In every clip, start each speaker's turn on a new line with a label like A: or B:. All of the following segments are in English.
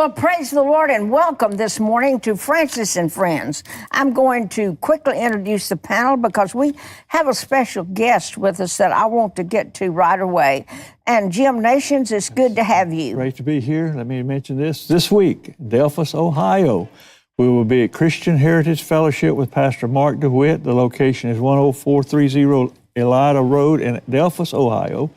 A: Well, praise the Lord and welcome this morning to Francis and Friends. I'm going to quickly introduce the panel because we have a special guest with us that I want to get to right away. And Jim Nations, it's good to have you.
B: Great to be here. Let me mention this week, Delphos, Ohio. We will be at Christian Heritage Fellowship with Pastor Mark DeWitt. The location is 10430 Elida Road in Delphos, Ohio.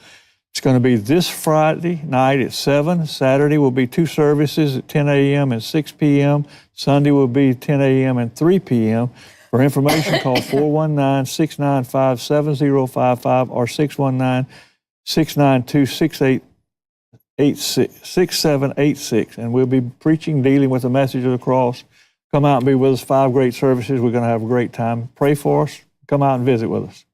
B: It's going to be this Friday night at 7. Saturday will be 2 services at 10 a.m. and 6 p.m. Sunday will be 10 a.m. and 3 p.m. For information, call 419-695-7055 or 619-268-6786. And we'll be preaching, dealing with the message of the cross. Come out and be with us. 5 great services. We're going to have a great time. Pray for us. Come out and visit with us.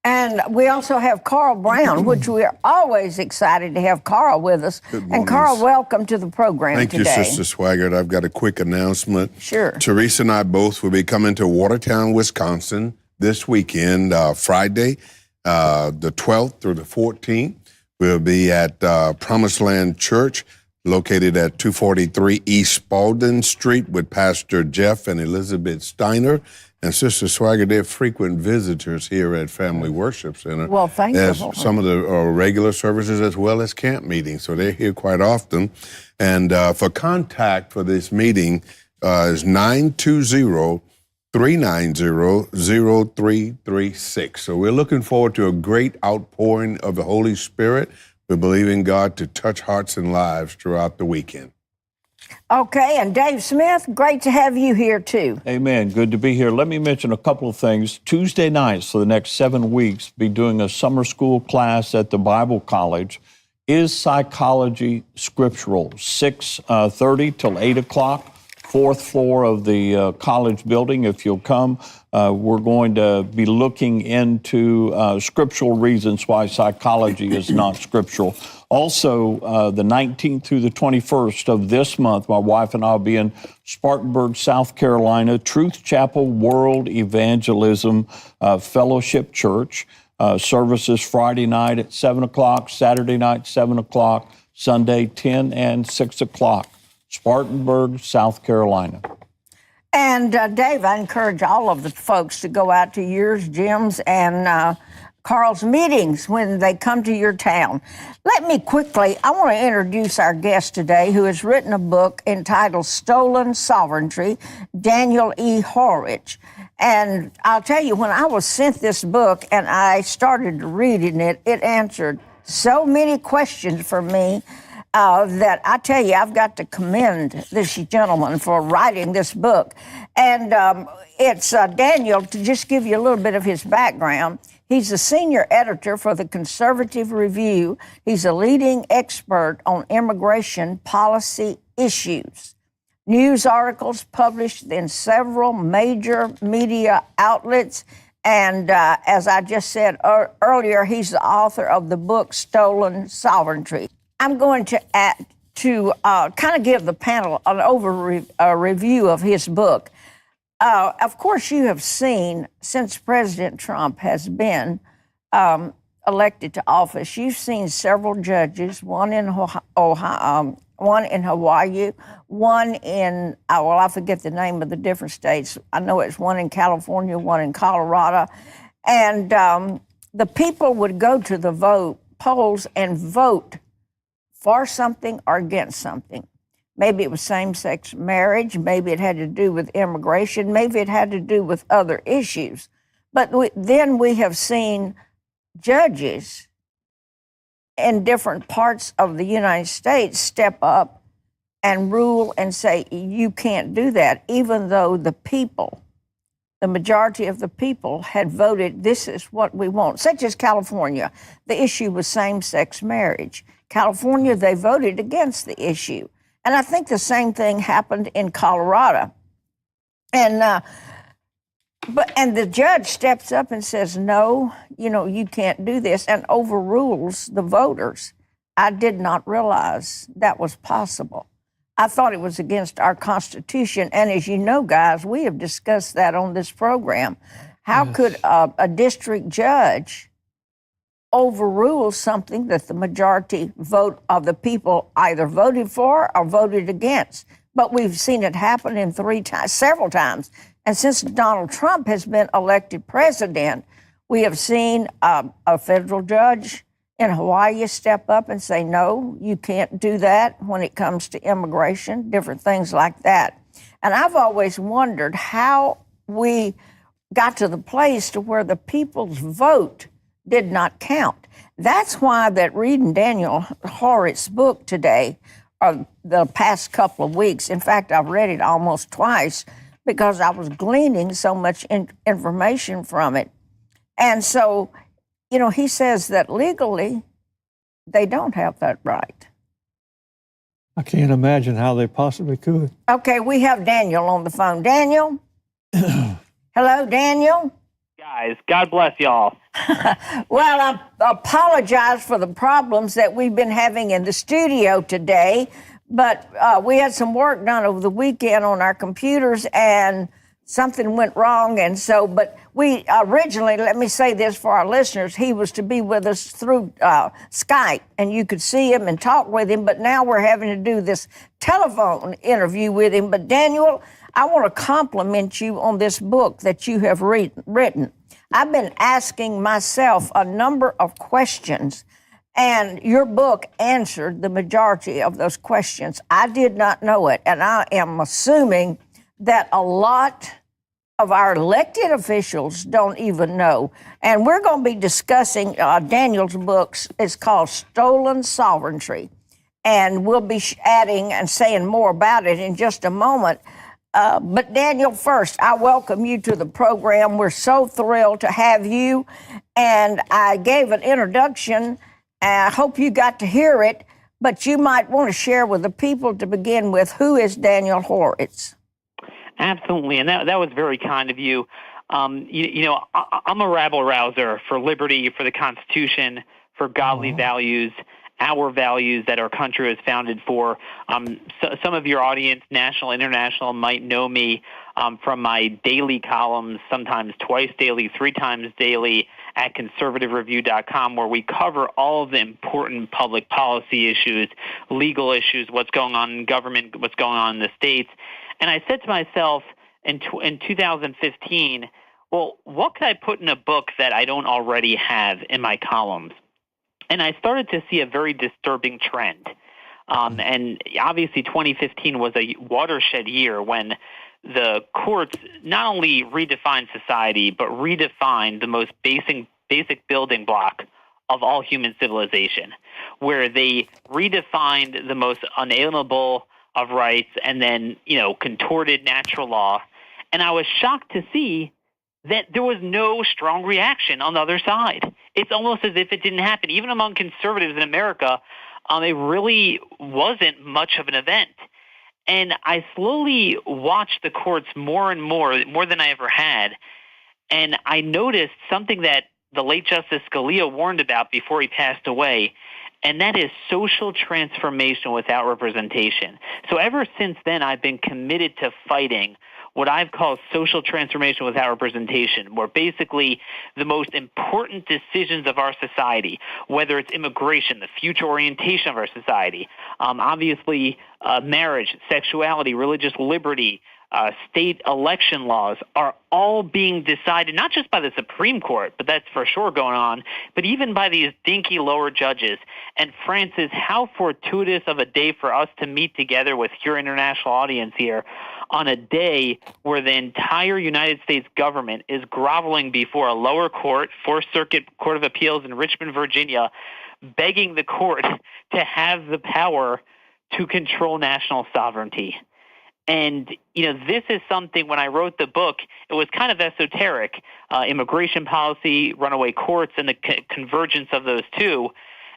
A: And we also have Carl Brown, which we are always excited to have Carl with us.
C: Good morning.
A: And Carl, welcome to the program
C: today.
A: Thank
C: you, Sister Swaggart. I've got a quick announcement.
A: Sure.
C: Teresa and I both will be coming to Watertown, Wisconsin this weekend, Friday, the 12th through the 14th. We'll be at Promised Land Church, located at 243 East Spalding Street with Pastor Jeff and Elizabeth Steiner. And Sister Swaggart, they're frequent visitors here at Family Worship Center.
A: Well, thank you.
C: There's some of the regular services as well as camp meetings, so they're here quite often. And for contact for this meeting is 920-390-0336. So we're looking forward to a great outpouring of the Holy Spirit. We're believing God to touch hearts and lives throughout the weekend.
A: Okay, and Dave Smith, great to have you here too.
D: Amen. Good to be here. Let me mention a couple of things. Tuesday nights for the next 7 weeks, be doing a summer school class at the Bible College. Is psychology scriptural? 6:30 till 8 o'clock, 4th floor of the college building. If you'll come, we're going to be looking into scriptural reasons why psychology is not scriptural. Also, the 19th through the 21st of this month, my wife and I will be in Spartanburg, South Carolina, Truth Chapel World Evangelism Fellowship Church. Services Friday night at 7 o'clock, Saturday night, 7 o'clock, Sunday, 10 and 6 o'clock. Spartanburg, South Carolina.
A: And Dave, I encourage all of the folks to go out to yours, Jim's, and Carl's meetings when they come to your town. Let me quickly, I want to introduce our guest today who has written a book entitled Stolen Sovereignty, Daniel E. Horowitz. And I'll tell you, when I was sent this book and I started reading it, it answered so many questions for me that I tell you, I've got to commend this gentleman for writing this book. And it's Daniel, to just give you a little bit of his background. He's the senior editor for the Conservative Review. He's a leading expert on immigration policy issues. News articles published in several major media outlets. And as I just said earlier, he's the author of the book Stolen Sovereignty. I'm going to kind of give the panel an review of his book. Of course, you have seen, since President Trump has been elected to office, you've seen several judges, one in Hawaii, one in, I forget the name of the different states. I know it's one in California, one in Colorado. And the people would go to the polls and vote for something or against something. Maybe it was same-sex marriage. Maybe it had to do with immigration. Maybe it had to do with other issues. But then we have seen judges in different parts of the United States step up and rule and say, you can't do that, even though the people, the majority of the people had voted, this is what we want, such as California. The issue was same-sex marriage. California, they voted against the issue. And I think the same thing happened in Colorado. And the judge steps up and says, no, you can't do this, and overrules the voters. I did not realize that was possible. I thought it was against our Constitution. And as you know, guys, we have discussed that on this program. How could a district judge overrule something that the majority vote of the people either voted for or voted against. But we've seen it happen in several times. And since Donald Trump has been elected president, we have seen a federal judge in Hawaii step up and say, no, you can't do that when it comes to immigration, different things like that. And I've always wondered how we got to the place to where the people's vote did not count. That's why that reading Daniel Horowitz's book today, or the past couple of weeks, in fact, I've read it almost twice because I was gleaning so much information from it. And so, you know, he says that legally they don't have that right.
B: I can't imagine how they possibly could.
A: Okay, we have Daniel on the phone. Daniel? Hello, Daniel?
E: Guys, God bless y'all.
A: Well, I apologize for the problems that we've been having in the studio today, but we had some work done over the weekend on our computers and something went wrong. And so, but we originally, let me say this for our listeners, he was to be with us through Skype and you could see him and talk with him, but now we're having to do this telephone interview with him. But Daniel, I want to compliment you on this book that you have written. I've been asking myself a number of questions, and your book answered the majority of those questions. I did not know it, and I am assuming that a lot of our elected officials don't even know. And we're going to be discussing Daniel's books. It's called Stolen Sovereignty, and we'll be adding and saying more about it in just a moment. But Daniel, first, I welcome you to the program. We're so thrilled to have you. And I gave an introduction. I hope you got to hear it, but you might want to share with the people to begin with, who is Daniel Horowitz?
E: Absolutely, and that was very kind of you. You know, I'm a rabble-rouser for liberty, for the Constitution, for godly values, our values that our country was founded for. So some of your audience, national, international, might know me from my daily columns, sometimes twice daily, 3 times daily at conservativereview.com, where we cover all of the important public policy issues, legal issues, what's going on in government, what's going on in the states. And I said to myself in 2015, well, what could I put in a book that I don't already have in my columns? And I started to see a very disturbing trend. And obviously 2015 was a watershed year when the courts not only redefined society, but redefined the most basic building block of all human civilization, where they redefined the most unalienable of rights and then, contorted natural law. And I was shocked to see that there was no strong reaction on the other side. It's almost as if it didn't happen. Even among conservatives in America, it really wasn't much of an event. And I slowly watched the courts more and more than I ever had. And I noticed something that the late Justice Scalia warned about before he passed away, and that is social transformation without representation. So ever since then, I've been committed to fighting what I've called social transformation without representation, where basically the most important decisions of our society, whether it's immigration, the future orientation of our society, obviously marriage, sexuality, religious liberty, state election laws, are all being decided not just by the Supreme Court, but that's for sure going on, but even by these dinky lower judges. And Francis, how fortuitous of a day for us to meet together with your international audience here on a day where the entire United States government is groveling before a lower court, Fourth Circuit Court of Appeals in Richmond, Virginia, begging the court to have the power to control national sovereignty. And, this is something, when I wrote the book, it was kind of esoteric, immigration policy, runaway courts, and the convergence of those two.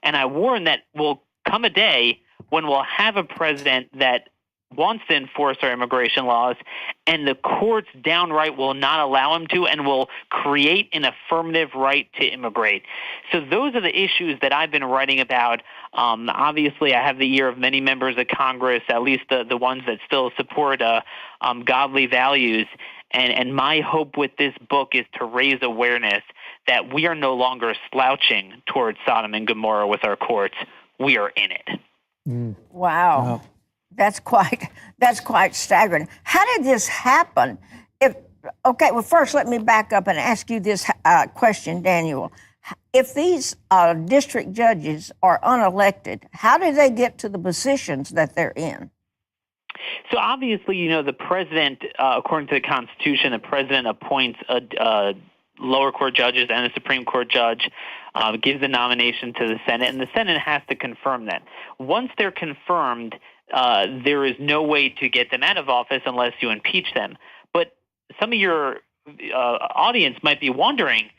E: And I warned that will come a day when we'll have a president that wants to enforce our immigration laws, and the courts downright will not allow him to and will create an affirmative right to immigrate. So those are the issues that I've been writing about. Obviously, I have the ear of many members of Congress, at least the ones that still support godly values. And my hope with this book is to raise awareness that we are no longer slouching towards Sodom and Gomorrah with our courts. We are in it.
A: Wow. That's quite staggering. How did this happen? Well, first let me back up and ask you this question, Daniel. If these district judges are unelected, how do they get to the positions that they're in?
E: So obviously, the president, according to the Constitution, the president appoints lower court judges and a Supreme Court judge, gives the nomination to the Senate, and the Senate has to confirm that. Once they're confirmed, there is no way to get them out of office unless you impeach them. But some of your audience might be wondering,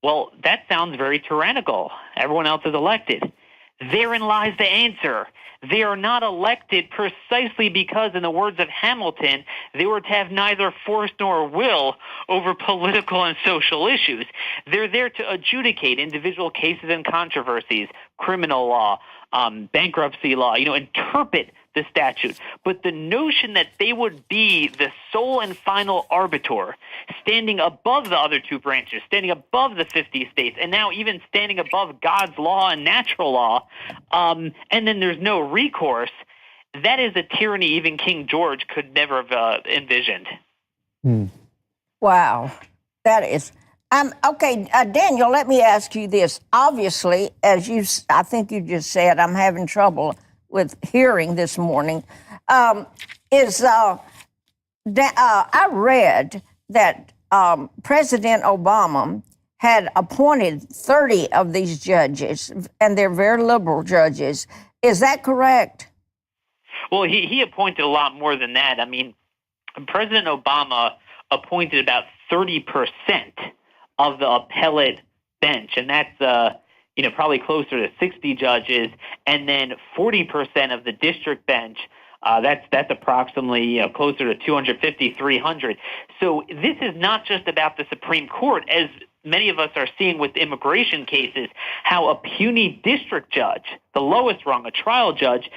E: well, that sounds very tyrannical. Everyone else is elected. Therein lies the answer. They are not elected precisely because, in the words of Hamilton, they were to have neither force nor will over political and social issues. They're there to adjudicate individual cases and controversies, criminal law, bankruptcy law, interpret the statute. But the notion that they would be the sole and final arbiter, standing above the other two branches, standing above the 50 states, and now even standing above God's law and natural law, and then there's no recourse, that is a tyranny even King George could never have envisioned.
A: Wow. That is... okay, Daniel, let me ask you this. Obviously, I think you just said, I'm having trouble with hearing this morning. I read that President Obama had appointed 30 of these judges, and they're very liberal judges. Is that correct?
E: Well, he appointed a lot more than that. I mean, President Obama appointed about 30% of the appellate bench, and that's probably closer to 60 judges, and then 40% of the district bench. That's approximately closer to 250, 300. So this is not just about the Supreme Court, as many of us are seeing with immigration cases, how a puny district judge, the lowest rung, a trial judge,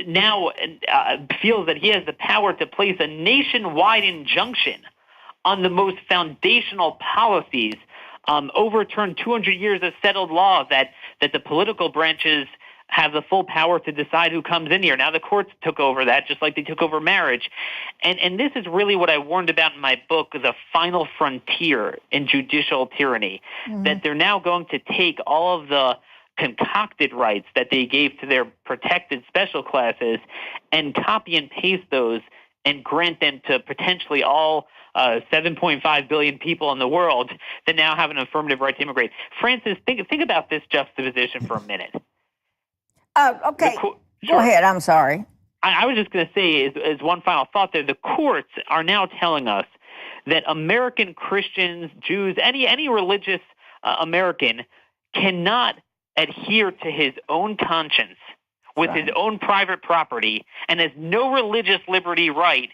E: now feels that he has the power to place a nationwide injunction on the most foundational policies, overturn 200 years of settled law that the political branches have the full power to decide who comes in here. Now the courts took over that, just like they took over marriage. And this is really what I warned about in my book, The Final Frontier in Judicial Tyranny, that they're now going to take all of the concocted rights that they gave to their protected special classes and copy and paste those and grant them to potentially all 7.5 billion people in the world that now have an affirmative right to immigrate. Francis, think about this juxtaposition for a minute.
A: Okay, go ahead. I'm sorry.
E: I was just going to say, as one final thought there, the courts are now telling us that American Christians, Jews, any religious American cannot adhere to his own conscience with his own private property and has no religious liberty right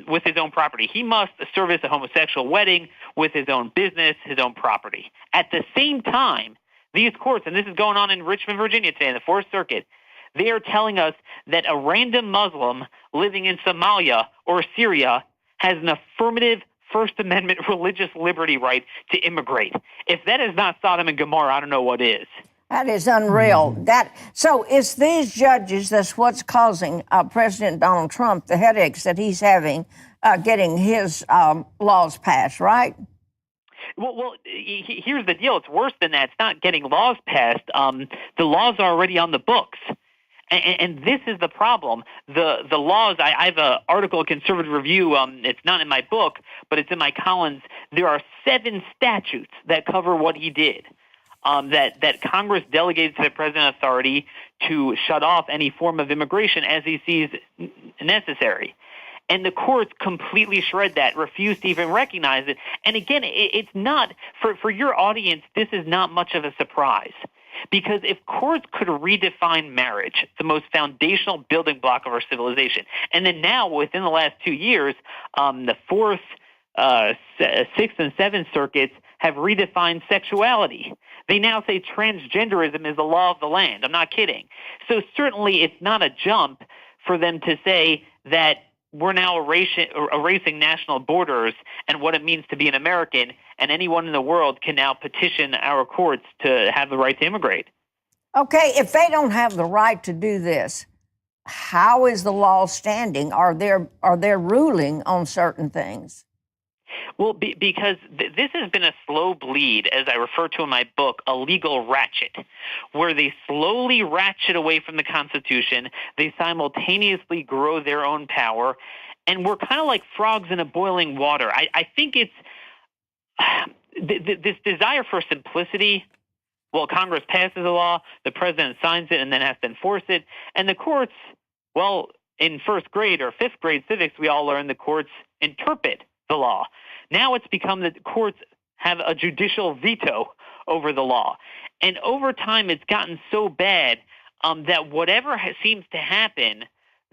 E: with his own property. He must service a homosexual wedding with his own business, his own property. At the same time, these courts, and this is going on in Richmond, Virginia today in the Fourth Circuit, they are telling us that a random Muslim living in Somalia or Syria has an affirmative First Amendment religious liberty right to immigrate. If that is not Sodom and Gomorrah, I don't know what is.
A: That is unreal. So it's these judges that's what's causing President Donald Trump the headaches that he's having getting his laws passed, right?
E: Well, here's the deal. It's worse than that. It's not getting laws passed. The laws are already on the books. And this is the problem. The laws, I have an article, a Conservative Review. It's not in my book, but it's in my Collins. There are 7 statutes that cover what he did. That Congress delegated to the president authority to shut off any form of immigration as he sees necessary. And the courts completely shred that, refuse to even recognize it. And again, it's not, for your audience, this is not much of a surprise. Because if courts could redefine marriage, the most foundational building block of our civilization, and then now within the last 2 years, the Fourth, Sixth, and Seventh Circuits have redefined sexuality. They now say transgenderism is the law of the land. I'm not kidding. So certainly it's not a jump for them to say that we're now erasing national borders and what it means to be an American, and anyone in the world can now petition our courts to have the right to immigrate.
A: Okay, if they don't have the right to do this, how is the law standing? Are there ruling on certain things?
E: Well, because this has been a slow bleed, as I refer to in my book, a legal ratchet, where they slowly ratchet away from the Constitution, they simultaneously grow their own power, and we're kind of like frogs in a boiling water. I think it's this desire for simplicity. Well, Congress passes a law, the president signs it, and then has to enforce it, and the courts, well, in first grade or fifth grade civics, we all learn the courts interpret the law. Now it's become that the courts have a judicial veto over the law. And over time, it's gotten so bad that whatever seems to happen,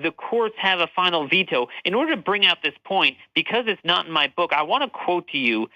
E: the courts have a final veto. In order to bring out this point, because it's not in my book, I want to quote to you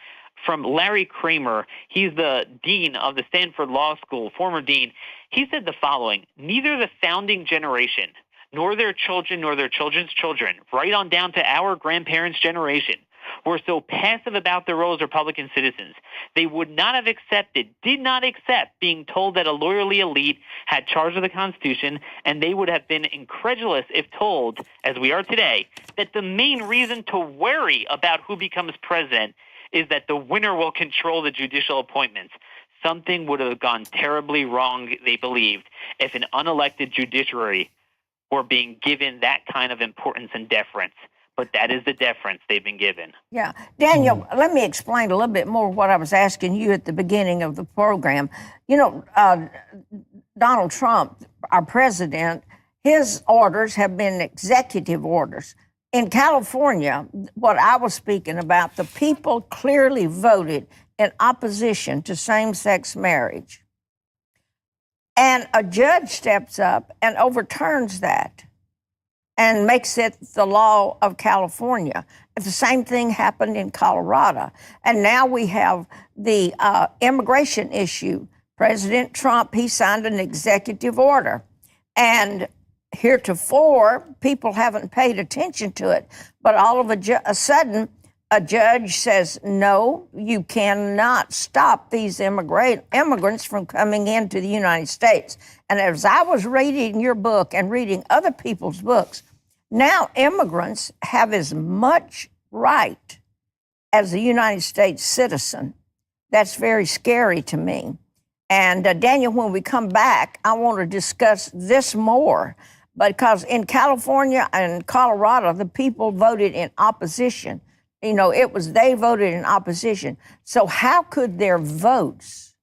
E: from Larry Kramer. He's the dean of the Stanford Law School, former dean. He said the following: neither the founding generation nor their children nor their children's children, right on down to our grandparents' generation, were so passive about their role as Republican citizens. They would not have accepted, did not accept being told that a lawyerly elite had charge of the Constitution, and they would have been incredulous if told, as we are today, that the main reason to worry about who becomes president is that the winner will control the judicial appointments. Something would have gone terribly wrong, they believed, if an unelected judiciary were being given that kind of importance and deference. But that is the deference they've been given.
A: Yeah. Daniel, let me explain a little bit more what I was asking you at the beginning of the program. You know, Donald Trump, our president, his orders have been executive orders. In California, what I was speaking about, the people clearly voted in opposition to same-sex marriage. And a judge steps up and overturns that and makes it the law of California. The same thing happened in Colorado. And now we have the immigration issue. President Trump, he signed an executive order. And heretofore, people haven't paid attention to it. But all of a sudden, a judge says, no, you cannot stop these immigrants from coming into the United States. And as I was reading your book and reading other people's books, now immigrants have as much right as a United States citizen. That's very scary to me. And Daniel, when we come back, I want to discuss this more, because in California and Colorado, the people voted in opposition. You know, they voted in opposition. So how could their votes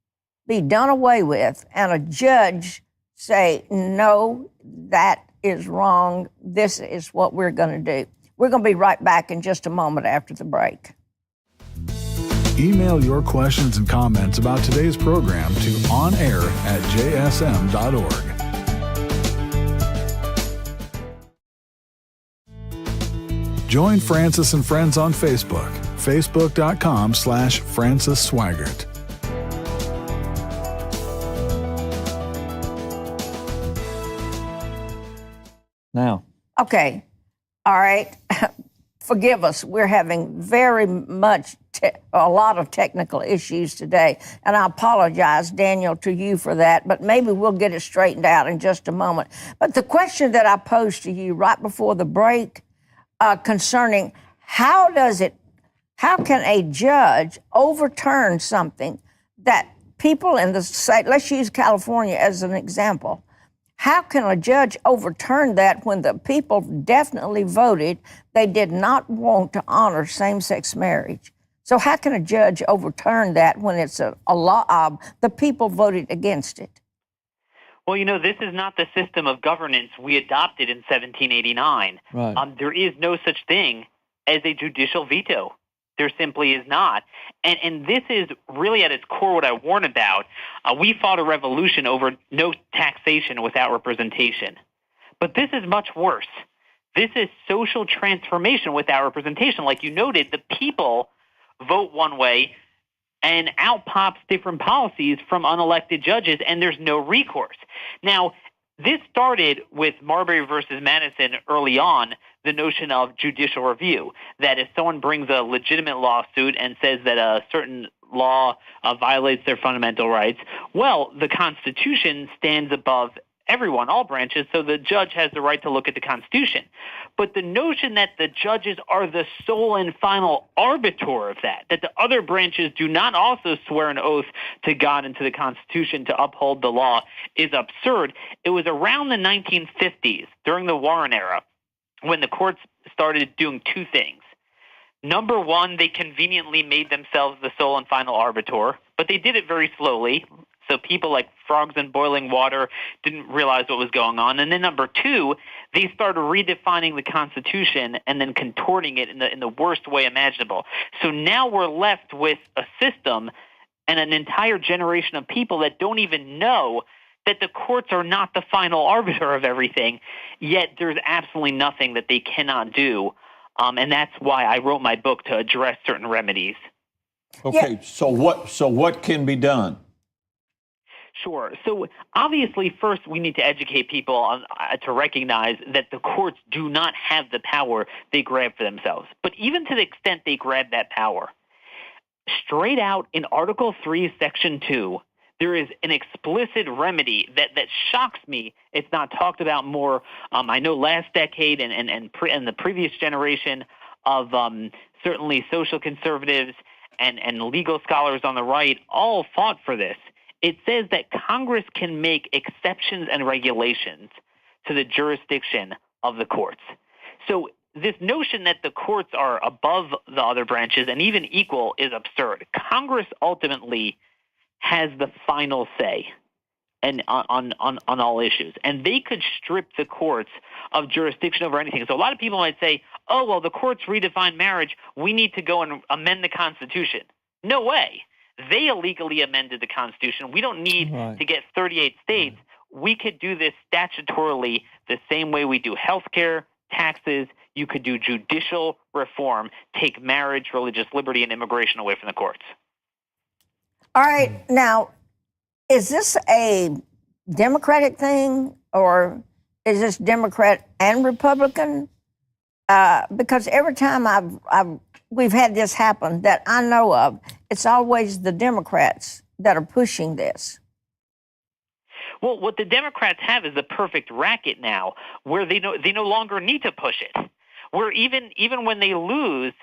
A: be done away with and a judge say, no, that is wrong, this is what we're going to do? We're going to be right back in just a moment after the break.
F: Email your questions and comments about today's program to onair@jsm.org. Join Francis and Friends on Facebook, facebook.com/Francis Swaggart.
B: Now,
A: Okay. All right. Forgive us. We're having very much a lot of technical issues today. And I apologize, Daniel, to you for that. But maybe we'll get it straightened out in just a moment. But the question that I posed to you right before the break concerning how can a judge overturn something that people in the state, let's use California as an example. How can a judge overturn that when the people definitely voted they did not want to honor same-sex marriage? So how can a judge overturn that when it's a law, the people voted against it?
E: Well, you know, this is not the system of governance we adopted in 1789.
B: Right.
E: There is no such thing as a judicial veto. There simply is not. And this is really at its core what I warn about. We fought a revolution over no taxation without representation. But this is much worse. This is social transformation without representation. Like you noted, the people vote one way, and out pops different policies from unelected judges, and there's no recourse. Now, this started with Marbury versus Madison early on, the notion of judicial review, that if someone brings a legitimate lawsuit and says that a certain law violates their fundamental rights. Well, the Constitution stands above everyone, all branches, so the judge has the right to look at the Constitution. But the notion that the judges are the sole and final arbiter of that the other branches do not also swear an oath to God and to the Constitution to uphold the law, is absurd. It was around the 1950s, during the Warren era, when the courts started doing two things. Number one, they conveniently made themselves the sole and final arbiter, but they did it very slowly. So people like frogs in boiling water didn't realize what was going on. And then number two, they started redefining the Constitution and then contorting it in the worst way imaginable. So now we're left with a system and an entire generation of people that don't even know that the courts are not the final arbiter of everything, yet there's absolutely nothing that they cannot do. And that's why I wrote my book, to address certain remedies.
D: Okay,
A: Yeah.
D: so what can be done?
E: Sure. So obviously, first, we need to educate people on, to recognize that the courts do not have the power they grab for themselves. But even to the extent they grab that power, straight out in Article 3, Section 2, there is an explicit remedy that shocks me. It's not talked about more. I know last decade and the previous generation of certainly social conservatives and legal scholars on the right all fought for this. It says that Congress can make exceptions and regulations to the jurisdiction of the courts. So this notion that the courts are above the other branches and even equal is absurd. Congress ultimately has the final say and on all issues. And they could strip the courts of jurisdiction over anything. So a lot of people might say, oh, well, the courts redefine marriage. We need to go and amend the Constitution. No way. They illegally amended the Constitution. We don't need to get 38 states. We could do this statutorily the same way we do health care, taxes. You could do judicial reform, take marriage, religious liberty, and immigration away from the courts.
A: All right. Now, is this a Democratic thing, or is this Democrat and Republican? Because every time we've had this happen that I know of, it's always the Democrats that are pushing this.
E: Well, what the Democrats have is the perfect racket now, where they no longer need to push it. Where even when they lose,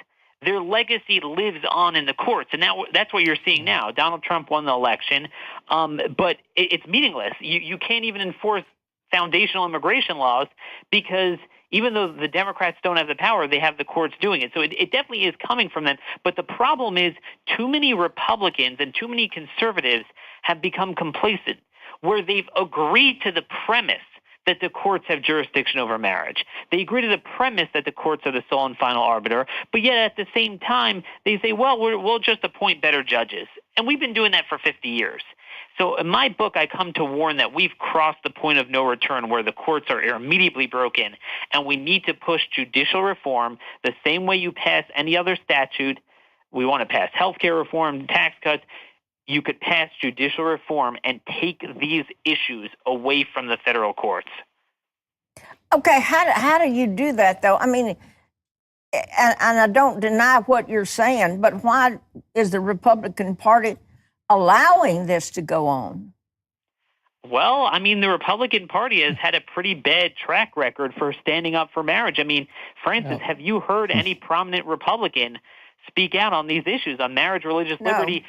E: their legacy lives on in the courts, and that's what you're seeing now. Donald Trump won the election, but it's meaningless. You can't even enforce foundational immigration laws because even though the Democrats don't have the power, they have the courts doing it. So it definitely is coming from them. But the problem is too many Republicans and too many conservatives have become complacent, where they've agreed to the premise that the courts have jurisdiction over marriage. They agree to the premise that the courts are the sole and final arbiter, but yet at the same time, they say, well, we'll just appoint better judges. And we've been doing that for 50 years. So in my book, I come to warn that we've crossed the point of no return where the courts are immediately broken, and we need to push judicial reform the same way you pass any other statute. We want to pass health care reform, tax cuts. You could pass judicial reform and take these issues away from the federal courts.
A: Okay, how do you do that, though? I mean, and I don't deny what you're saying, but why is the Republican Party allowing this to go on?
E: Well, I mean, the Republican Party has had a pretty bad track record for standing up for marriage. I mean, Francis, have you heard any prominent Republican speak out on these issues, on marriage, religious liberty?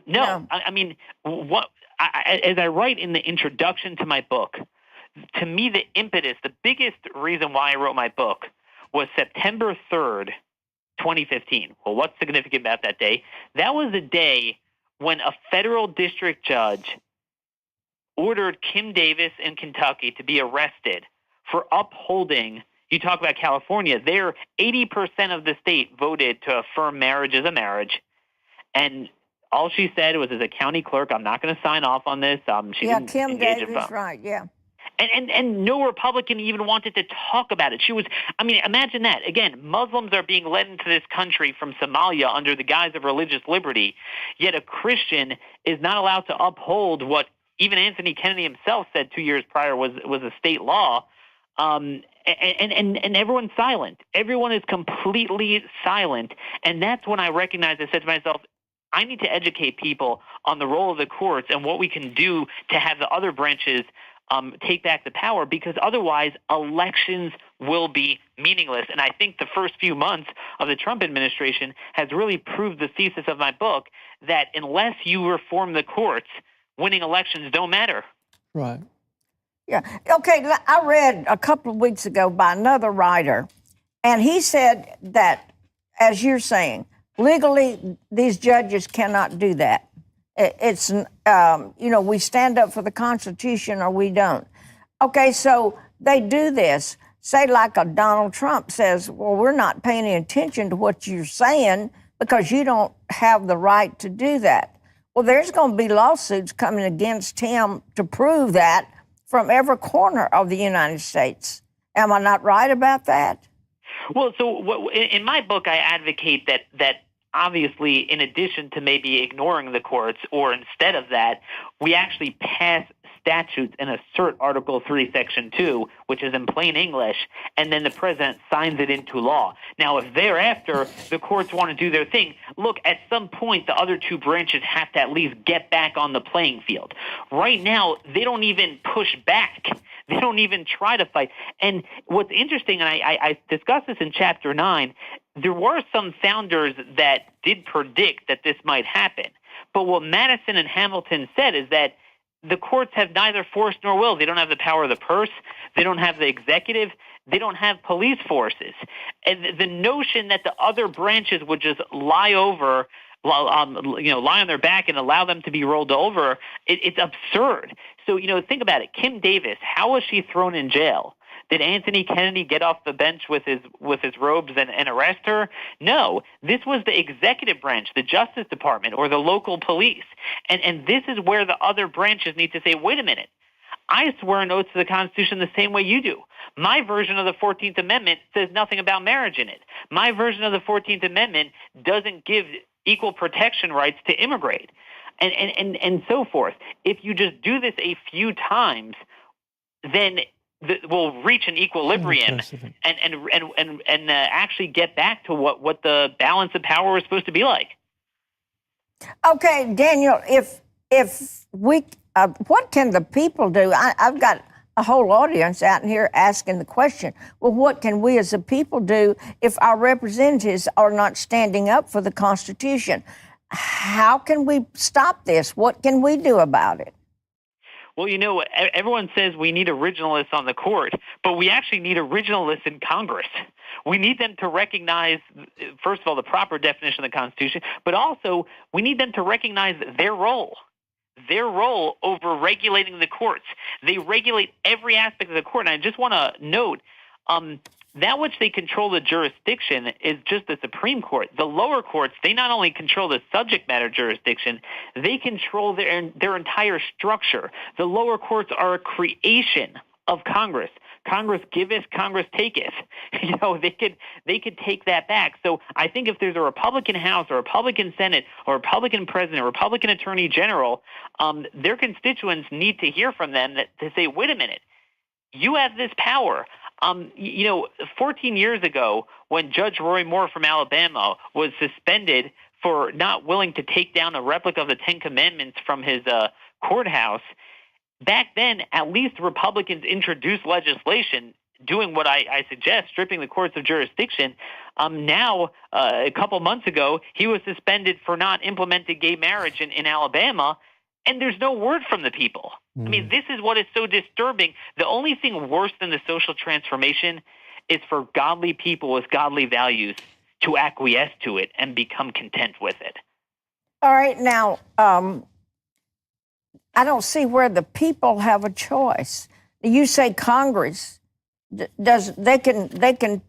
E: No. I mean, as I write in the introduction to my book, to me, the impetus, the biggest reason why I wrote my book was September 3rd, 2015. Well, what's significant about that day? That was the day when a federal district judge ordered Kim Davis in Kentucky to be arrested for upholding. You talk about California, there 80% of the state voted to affirm marriage as a marriage. And all she said was, as a county clerk, I'm not going to sign off on this. She didn't
A: Kim
E: engage
A: Davis, right, yeah.
E: And no Republican even wanted to talk about it. She was, I mean, imagine that. Again, Muslims are being led into this country from Somalia under the guise of religious liberty, yet a Christian is not allowed to uphold what even Anthony Kennedy himself said 2 years prior was a state law. And everyone's silent. Everyone is completely silent. And that's when I recognized, I said to myself, I need to educate people on the role of the courts and what we can do to have the other branches take back the power, because otherwise elections will be meaningless. And I think the first few months of the Trump administration has really proved the thesis of my book that unless you reform the courts, winning elections don't matter.
B: Right.
A: Yeah. Okay. I read a couple of weeks ago by another writer, and he said that, as you're saying, legally these judges cannot do that. It's, we stand up for the Constitution or we don't. Okay, so they do this. Say like a Donald Trump says, well, we're not paying any attention to what you're saying because you don't have the right to do that. Well, there's going to be lawsuits coming against him to prove that from every corner of the United States. Am I not right about that?
E: Well, so in my book, I advocate that obviously, in addition to maybe ignoring the courts, or instead of that, we actually pass statutes and assert Article 3, Section 2, which is in plain English, and then the president signs it into law. Now, if thereafter the courts want to do their thing, look, at some point the other two branches have to at least get back on the playing field. Right now, they don't even push back. They don't even try to fight. And what's interesting, and I discussed this in Chapter 9, there were some founders that did predict that this might happen. But what Madison and Hamilton said is that the courts have neither force nor will. They don't have the power of the purse. They don't have the executive. They don't have police forces. And the notion that the other branches would just lie on their back and allow them to be rolled over, it's absurd. So, think about it. Kim Davis, how was she thrown in jail? Did Anthony Kennedy get off the bench with his robes and arrest her? No. This was the executive branch, the Justice Department, or the local police. And this is where the other branches need to say, wait a minute, I swear an oath to the Constitution the same way you do. My version of the 14th Amendment says nothing about marriage in it. My version of the 14th Amendment doesn't give equal protection rights to immigrate, and so forth. If you just do this a few times, then we'll reach an equilibrium and actually get back to what the balance of power is supposed to be like.
A: Okay, Daniel, if we, what can the people do? I've got a whole audience out here asking the question, well, what can we as a people do if our representatives are not standing up for the Constitution? How can we stop this? What can we do about it?
E: Well, everyone says we need originalists on the court, but we actually need originalists in Congress. We need them to recognize, first of all, the proper definition of the Constitution, but also we need them to recognize their role over regulating the courts. They regulate every aspect of the court. And I just want to note, that which they control the jurisdiction is just the Supreme Court. The lower courts, they not only control the subject matter jurisdiction, they control their entire structure. The lower courts are a creation of Congress. Congress giveth, Congress taketh. They could take that back. So I think if there's a Republican House or Republican Senate or Republican President or Republican Attorney General, their constituents need to hear from them to say, wait a minute, you have this power. 14 years ago, when Judge Roy Moore from Alabama was suspended for not willing to take down a replica of the Ten Commandments from his courthouse, back then, at least Republicans introduced legislation doing what I suggest, stripping the courts of jurisdiction. Now, a couple months ago, he was suspended for not implementing gay marriage in Alabama, and there's no word from the people. I mean, this is what is so disturbing. The only thing worse than the social transformation is for godly people with godly values to acquiesce to it and become content with it.
A: All right, now, I don't see where the people have a choice. You say Congress they can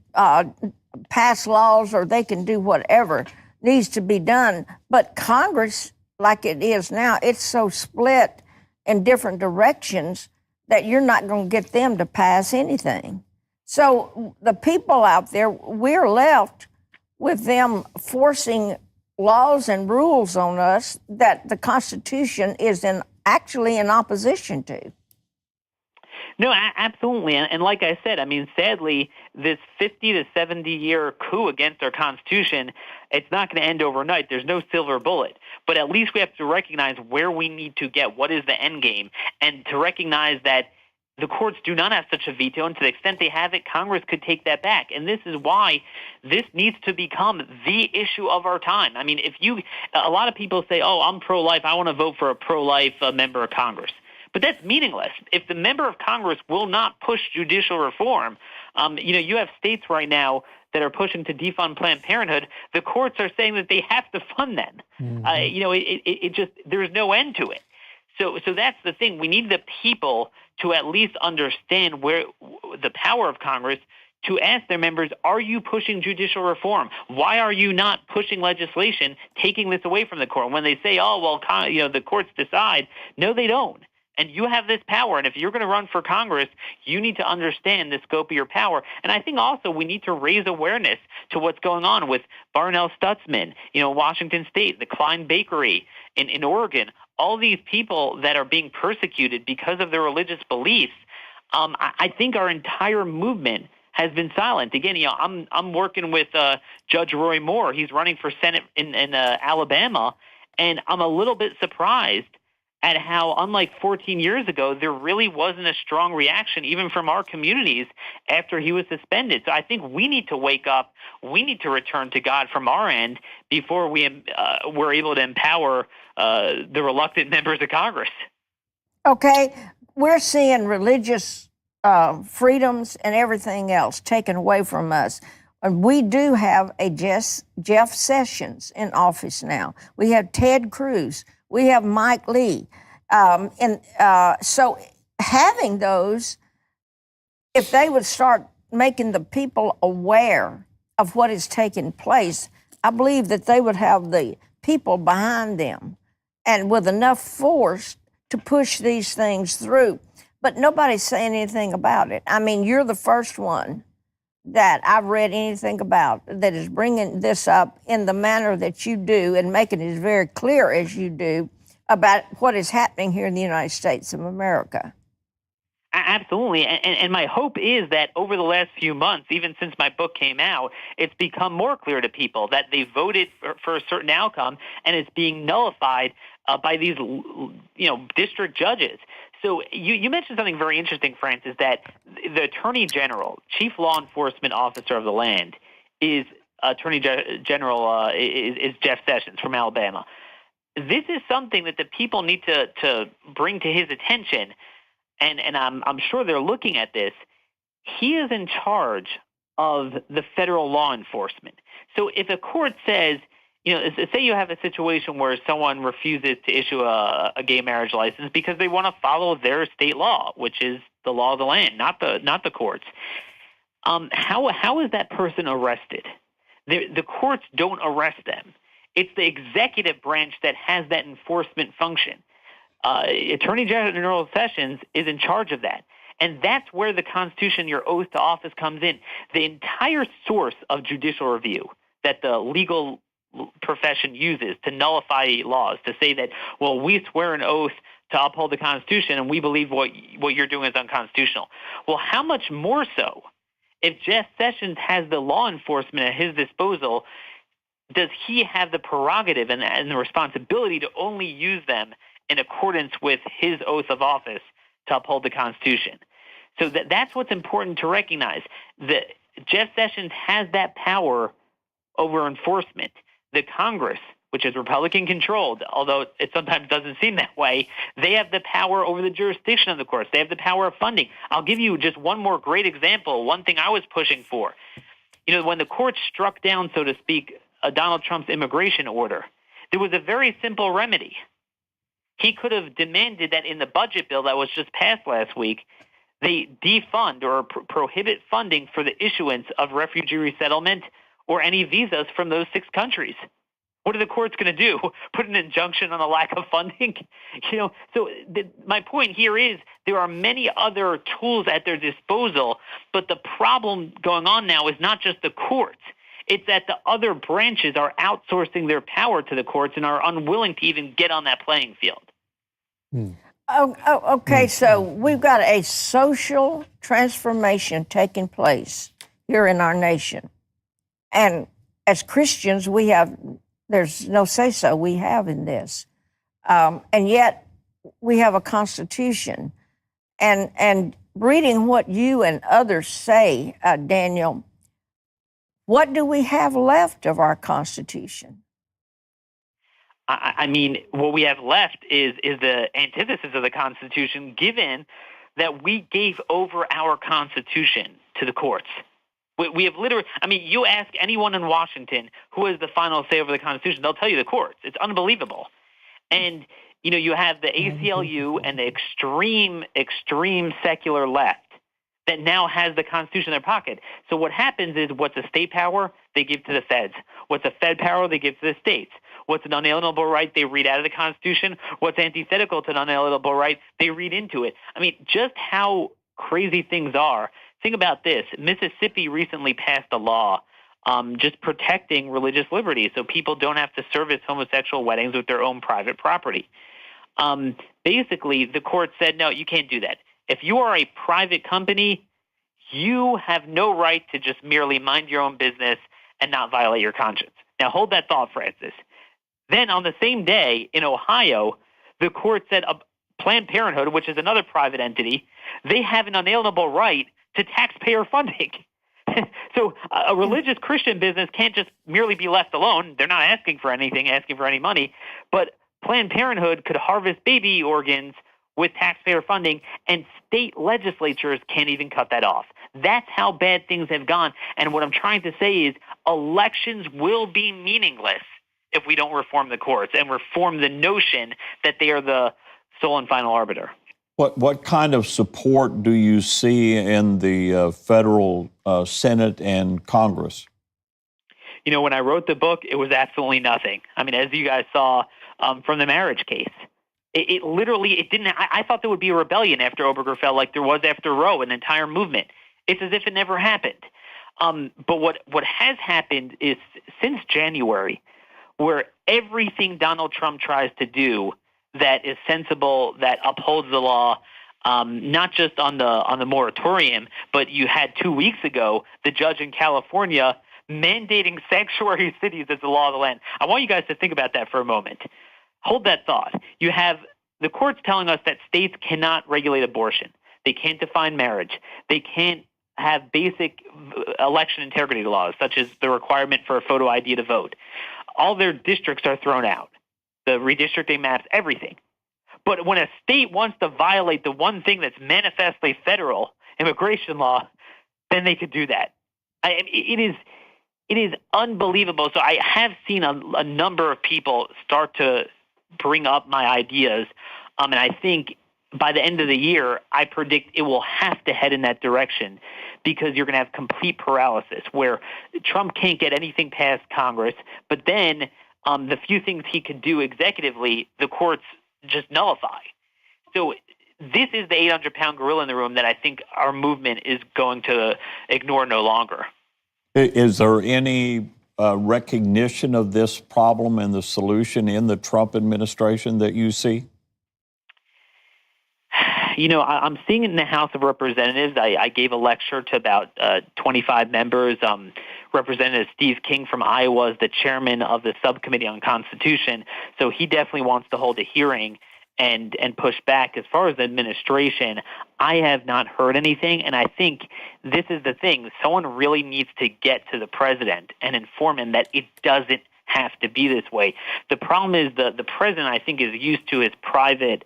A: pass laws or they can do whatever needs to be done, but Congress, like it is now, it's so split in different directions that you're not going to get them to pass anything. So the people out there, we're left with them forcing laws and rules on us that the Constitution is actually in opposition to.
E: No, absolutely. And like I said, I mean, sadly, this 50 to 70-year coup against our Constitution, it's not going to end overnight. There's no silver bullet. But at least we have to recognize where we need to get, what is the end game, and to recognize that the courts do not have such a veto, and to the extent they have it, Congress could take that back. And this is why this needs to become the issue of our time. I mean, a lot of people say, oh, I'm pro-life, I want to vote for a pro-life member of Congress. But that's meaningless. If the member of Congress will not push judicial reform, you have states right now that are pushing to defund Planned Parenthood. The courts are saying that they have to fund them. Mm-hmm. There's no end to it. So that's the thing. We need the people to at least understand where the power of Congress to ask their members, are you pushing judicial reform? Why are you not pushing legislation, taking this away from the court? When they say, oh, well, the courts decide, no, they don't. And you have this power. And if you're going to run for Congress, you need to understand the scope of your power. And I think also we need to raise awareness to what's going on with Barnell Stutzman, Washington State, the Klein Bakery in Oregon, all these people that are being persecuted because of their religious beliefs. I think our entire movement has been silent. Again, I'm working with Judge Roy Moore. He's running for Senate in Alabama, and I'm a little bit surprised at how, unlike 14 years ago, there really wasn't a strong reaction even from our communities after he was suspended. So I think we need to wake up. We need to return to God from our end before we're able to empower the reluctant members of Congress. Okay,
A: we're seeing religious freedoms and everything else taken away from us. And we do have a Jeff Sessions in office now. We have Ted Cruz. We have Mike Lee. So having those, if they would start making the people aware of what is taking place, I believe that they would have the people behind them and with enough force to push these things through. But nobody's saying anything about it. I mean, you're the first one that I've read anything about that is bringing this up in the manner that you do and making it as very clear as you do about what is happening here in the United States of America.
E: Absolutely. And my hope is that over the last few months, even since my book came out, it's become more clear to people that they voted for a certain outcome and it's being nullified by these, district judges. So you mentioned something very interesting, Francis, that the Attorney General, Chief Law Enforcement Officer of the land, is Attorney General is Jeff Sessions from Alabama. This is something that the people need to bring to his attention, and I'm sure they're looking at this. He is in charge of the federal law enforcement. So if a court says, say you have a situation where someone refuses to issue a gay marriage license because they want to follow their state law, which is the law of the land, not the courts. How is that person arrested? The courts don't arrest them. It's the executive branch that has that enforcement function. Attorney General Sessions is in charge of that. And that's where the Constitution, your oath to office, comes in. The entire source of judicial review that the legal profession uses to nullify laws, to say that, well, we swear an oath to uphold the Constitution and we believe what you're doing is unconstitutional. Well, how much more so if Jeff Sessions has the law enforcement at his disposal? Does he have the prerogative and the responsibility to only use them in accordance with his oath of office to uphold the Constitution? So that's what's important to recognize. That Jeff Sessions has that power over enforcement. The Congress, which is Republican-controlled, although it sometimes doesn't seem that way, they have the power over the jurisdiction of the courts. They have the power of funding. I'll give you just one more great example, one thing I was pushing for. When the courts struck down, so to speak, Donald Trump's immigration order, there was a very simple remedy. He could have demanded that in the budget bill that was just passed last week, they defund or prohibit funding for the issuance of refugee resettlement or any visas from those 6 countries. What are the courts going to do? Put an injunction on the lack of funding? My point here is there are many other tools at their disposal, but the problem going on now is not just the courts. It's that the other branches are outsourcing their power to the courts and are unwilling to even get on that playing field.
A: Okay, so we've got a social transformation taking place here in our nation. And as Christians, there's no say-so we have in this. And yet we have a constitution. And reading what you and others say, Daniel, what do we have left of our constitution?
E: I mean, what we have left is the antithesis of the Constitution, given that we gave over our Constitution to the courts. We have literally, I mean, you ask anyone in Washington who has the final say over the Constitution, they'll tell you the courts. It's unbelievable. And, you have the ACLU and the extreme secular left that now has the Constitution in their pocket. So what happens is, what's a state power, they give to the feds. What's a fed power, they give to the states. What's an unalienable right, they read out of the Constitution. What's antithetical to an unalienable right, they read into it. I mean, just how crazy things are. Think about this. Mississippi recently passed a law just protecting religious liberty, so people don't have to service homosexual weddings with their own private property. Basically, the court said, no, you can't do that. If you are a private company, you have no right to just merely mind your own business and not violate your conscience. Now, hold that thought, Francis. Then on the same day in Ohio, the court said Planned Parenthood, which is another private entity, they have an unalienable right to taxpayer funding. So a religious Christian business can't just merely be left alone. They're not asking for anything, asking for any money. But Planned Parenthood could harvest baby organs with taxpayer funding, and state legislatures can't even cut that off. That's how bad things have gone. And what I'm trying to say is elections will be meaningless if we don't reform the courts and reform the notion that they are the sole and final arbiter.
D: What kind of support do you see in the federal Senate and Congress?
E: When I wrote the book, it was absolutely nothing. I mean, as you guys saw from the marriage case, it literally didn't. I thought there would be a rebellion after Obergefell, like there was after Roe, an entire movement. It's as if it never happened. But what has happened is since January, where everything Donald Trump tries to do that is sensible, that upholds the law, not just on the moratorium, but you had 2 weeks ago the judge in California mandating sanctuary cities as the law of the land. I want you guys to think about that for a moment. Hold that thought. You have the courts telling us that states cannot regulate abortion. They can't define marriage. They can't have basic election integrity laws, such as the requirement for a photo ID to vote. All their districts are thrown out. The redistricting maps, everything. But when a state wants to violate the one thing that's manifestly federal, immigration law, then they could do that. It is unbelievable. So I have seen a number of people start to bring up my ideas, and I think by the end of the year, I predict it will have to head in that direction, because you're going to have complete paralysis where Trump can't get anything past Congress, but then the few things he could do executively, the courts just nullify. So this is the 800-pound gorilla in the room that I think our movement is going to ignore no longer.
D: Is there any recognition of this problem and the solution in the Trump administration that you see?
E: I'm seeing it in the House of Representatives. I gave a lecture to about 25 members. Representative Steve King from Iowa is the chairman of the Subcommittee on Constitution, so he definitely wants to hold a hearing and push back. As far as the administration, I have not heard anything, and I think this is the thing. Someone really needs to get to the president and inform him that it doesn't have to be this way. The problem is the president, I think, is used to his private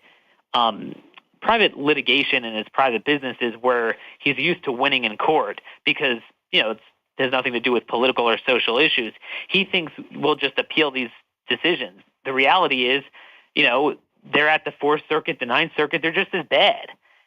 E: litigation and his private businesses, where he's used to winning in court because, it has nothing to do with political or social issues. He thinks we'll just appeal these decisions. The reality is, they're at the Fourth Circuit, the Ninth Circuit, they're just as bad.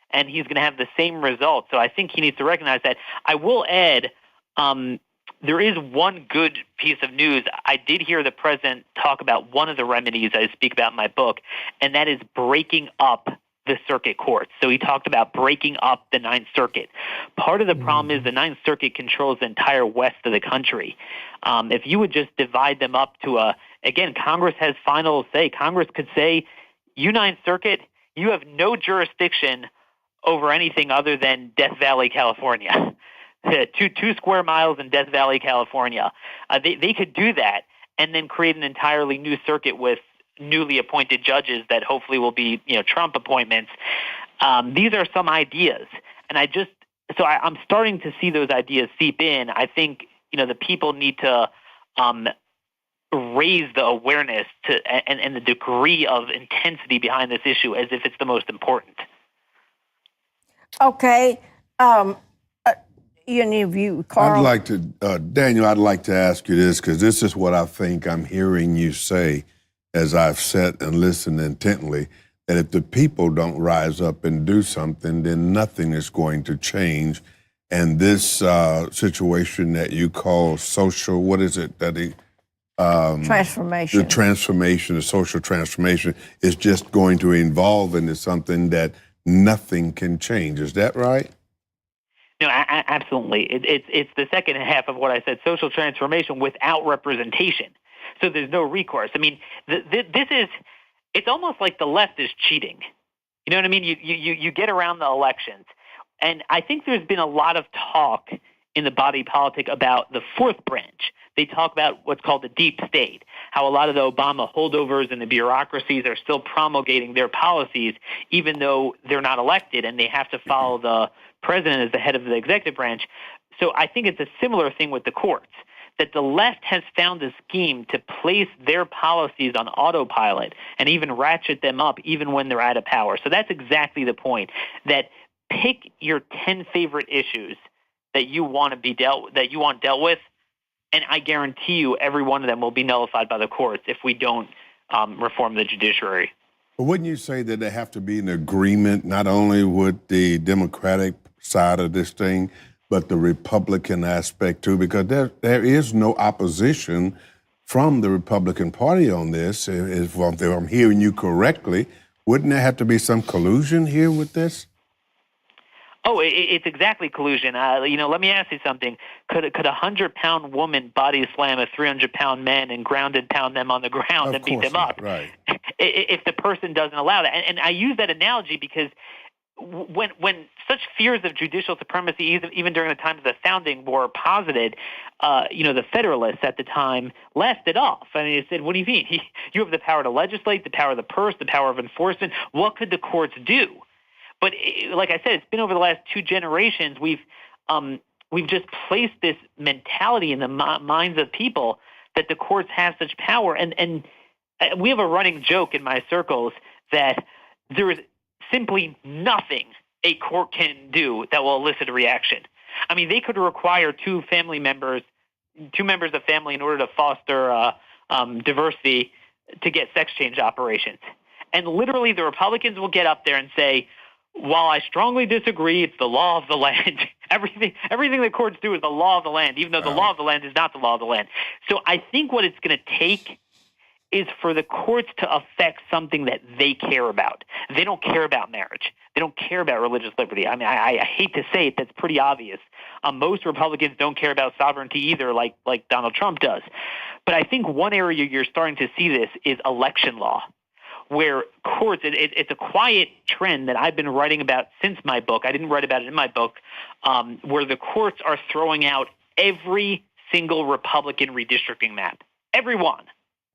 E: And he's going to have the same result. So I think he needs to recognize that. I will add, there is one good piece of news. I did hear the president talk about one of the remedies I speak about in my book, and that is breaking up the circuit courts. So he talked about breaking up the Ninth Circuit. Part of the problem is the Ninth Circuit controls the entire west of the country. If you would just divide them up to again, Congress has final say. Congress could say, you Ninth Circuit, you have no jurisdiction over anything other than Death Valley, California. 2 square miles in Death Valley, California. They could do that and then create an entirely new circuit with newly appointed judges that hopefully will be, Trump appointments. These are some ideas, and I'm starting to see those ideas seep in. I think the people need to raise the awareness and the degree of intensity behind this issue as if it's the most important.
A: Okay. Any of you, Carl?
C: I'd like to, Daniel, I'd like to ask you this, because this is what I think I'm hearing you say as I've sat and listened intently, that if the people don't rise up and do something, then nothing is going to change. And this situation that you call social, what is it that
A: transformation.
C: The transformation, the social transformation, is just going to evolve into something that nothing can change. Is that right?
E: No, absolutely. It's the second half of what I said, social transformation without representation. So there's no recourse. I mean, it's almost like the left is cheating. You know what I mean? You get around the elections. And I think there's been a lot of talk in the body politic about the fourth branch. They talk about what's called the deep state, how a lot of the Obama holdovers and the bureaucracies are still promulgating their policies, even though they're not elected and they have to follow the president as the head of the executive branch. So I think it's a similar thing with the courts, that the left has found a scheme to place their policies on autopilot and even ratchet them up even when they're out of power. So that's exactly the point, that pick your 10 favorite issues that you want dealt with, and I guarantee you every one of them will be nullified by the courts if we don't reform the judiciary.
C: But wouldn't you say that there have to be an agreement not only with the Democratic side of this thing, but the Republican aspect too? Because there is no opposition from the Republican Party on this. If I'm hearing you correctly, wouldn't there have to be some collusion here with this?
E: Oh, it's exactly collusion. Let me ask you something. Could a 100-pound woman body slam a 300-pound man and grounded pound them on the ground and beat them up?
C: Right.
E: If the person doesn't allow that. And I use that analogy because when such fears of judicial supremacy, even during the time of the founding, were posited, the Federalists at the time laughed it off. I mean, they said, what do you mean? You have the power to legislate, the power of the purse, the power of enforcement. What could the courts do? But like I said, it's been over the last 2 generations. We've just placed this mentality in the minds of people that the courts have such power. And we have a running joke in my circles that there is simply nothing a court can do that will elicit a reaction. I mean, they could require 2 members of family in order to foster diversity to get sex change operations. And literally the Republicans will get up there and say, while I strongly disagree, it's the law of the land. Everything the courts do is the law of the land, even though the law of the land is not the law of the land. So I think what it's going to take is for the courts to affect something that they care about. They don't care about marriage. They don't care about religious liberty. I mean, I hate to say it, that's pretty obvious. Most Republicans don't care about sovereignty either, like Donald Trump does. But I think one area you're starting to see this is election law, where courts, it's a quiet trend that I've been writing about since my book. I didn't write about it in my book, where the courts are throwing out every single Republican redistricting map. Every one.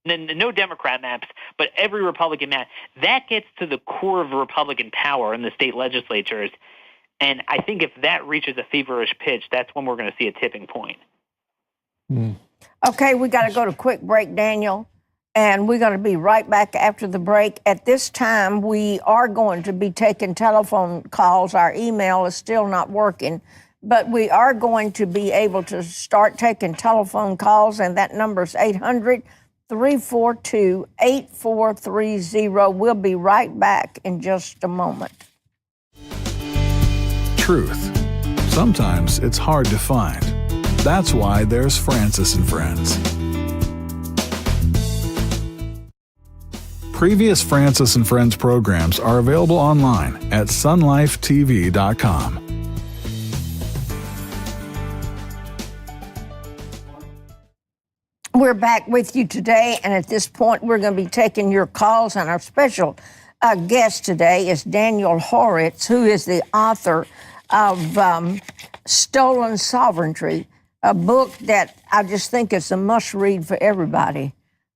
E: No Democrat maps, but every Republican map. That gets to the core of Republican power in the state legislatures. And I think if that reaches a feverish pitch, that's when we're going to see a tipping point.
A: Okay, we got to go to a quick break, Daniel. And we're going to be right back after the break. At this time, we are going to be taking telephone calls. Our email is still not working, but we are going to be able to start taking telephone calls, and that number is 800-342-8430. We'll be right back in just a moment.
F: Truth. Sometimes it's hard to find. That's why there's Francis and Friends. Previous Francis and Friends programs are available online at sunlifetv.com.
A: We're back with you today, and at this point, we're going to be taking your calls on our special guest today is Daniel Horowitz, who is the author of Stolen Sovereignty, a book that I just think is a must-read for everybody.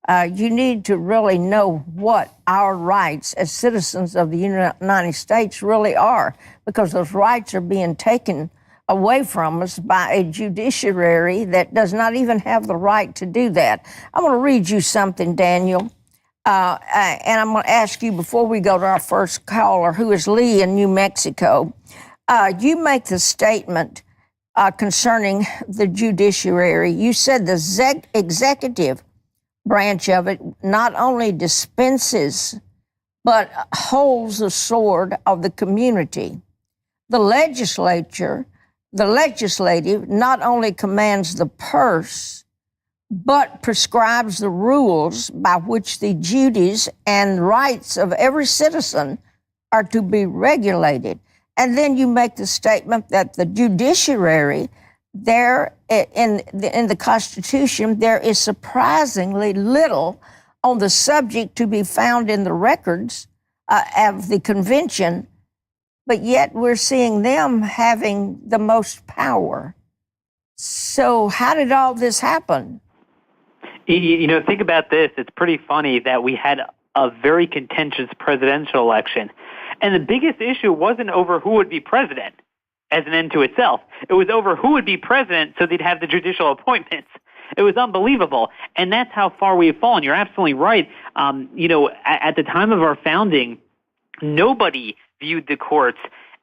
A: You need to really know what our rights as citizens of the United States really are, because those rights are being taken away from us by a judiciary that does not even have the right to do that. I'm going to read you something, Daniel, and I'm going to ask you before we go to our first caller, who is Lee in New Mexico. You make the statement concerning the judiciary. You said the executive branch of it not only dispenses, but holds the sword of the community. The legislative not only commands the purse, but prescribes the rules by which the duties and rights of every citizen are to be regulated. And then you make the statement that the judiciary, there in the Constitution, there is surprisingly little on the subject to be found in the records of the convention, but yet we're seeing them having the most power. So how did all this happen?
E: You know, think about this. It's pretty funny that we had a very contentious presidential election, and the biggest issue wasn't over who would be president as an end to itself. It was over who would be president so they'd have the judicial appointments. It was unbelievable. And that's how far we've fallen. You're absolutely right. You know, at the time of our founding, nobody viewed the courts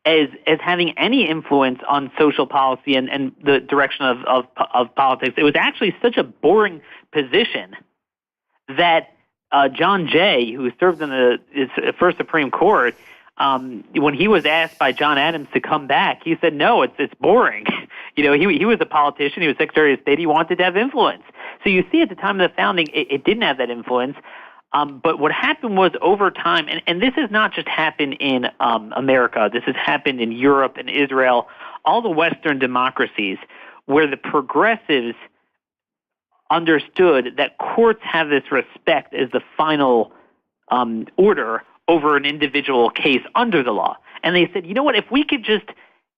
E: as having any influence on social policy and the direction of politics. It was actually such a boring position that John Jay, who served in the first Supreme Court, when he was asked by John Adams to come back, he said, no, it's boring. You know, he was a politician. He was Secretary of State. He wanted to have influence. So you see at the time of the founding, it didn't have that influence. But what happened was over time, and this has not just happened in America. This has happened in Europe and Israel, all the Western democracies, where the progressives understood that courts have this respect as the final order over an individual case under the law. And they said, you know what, if we could just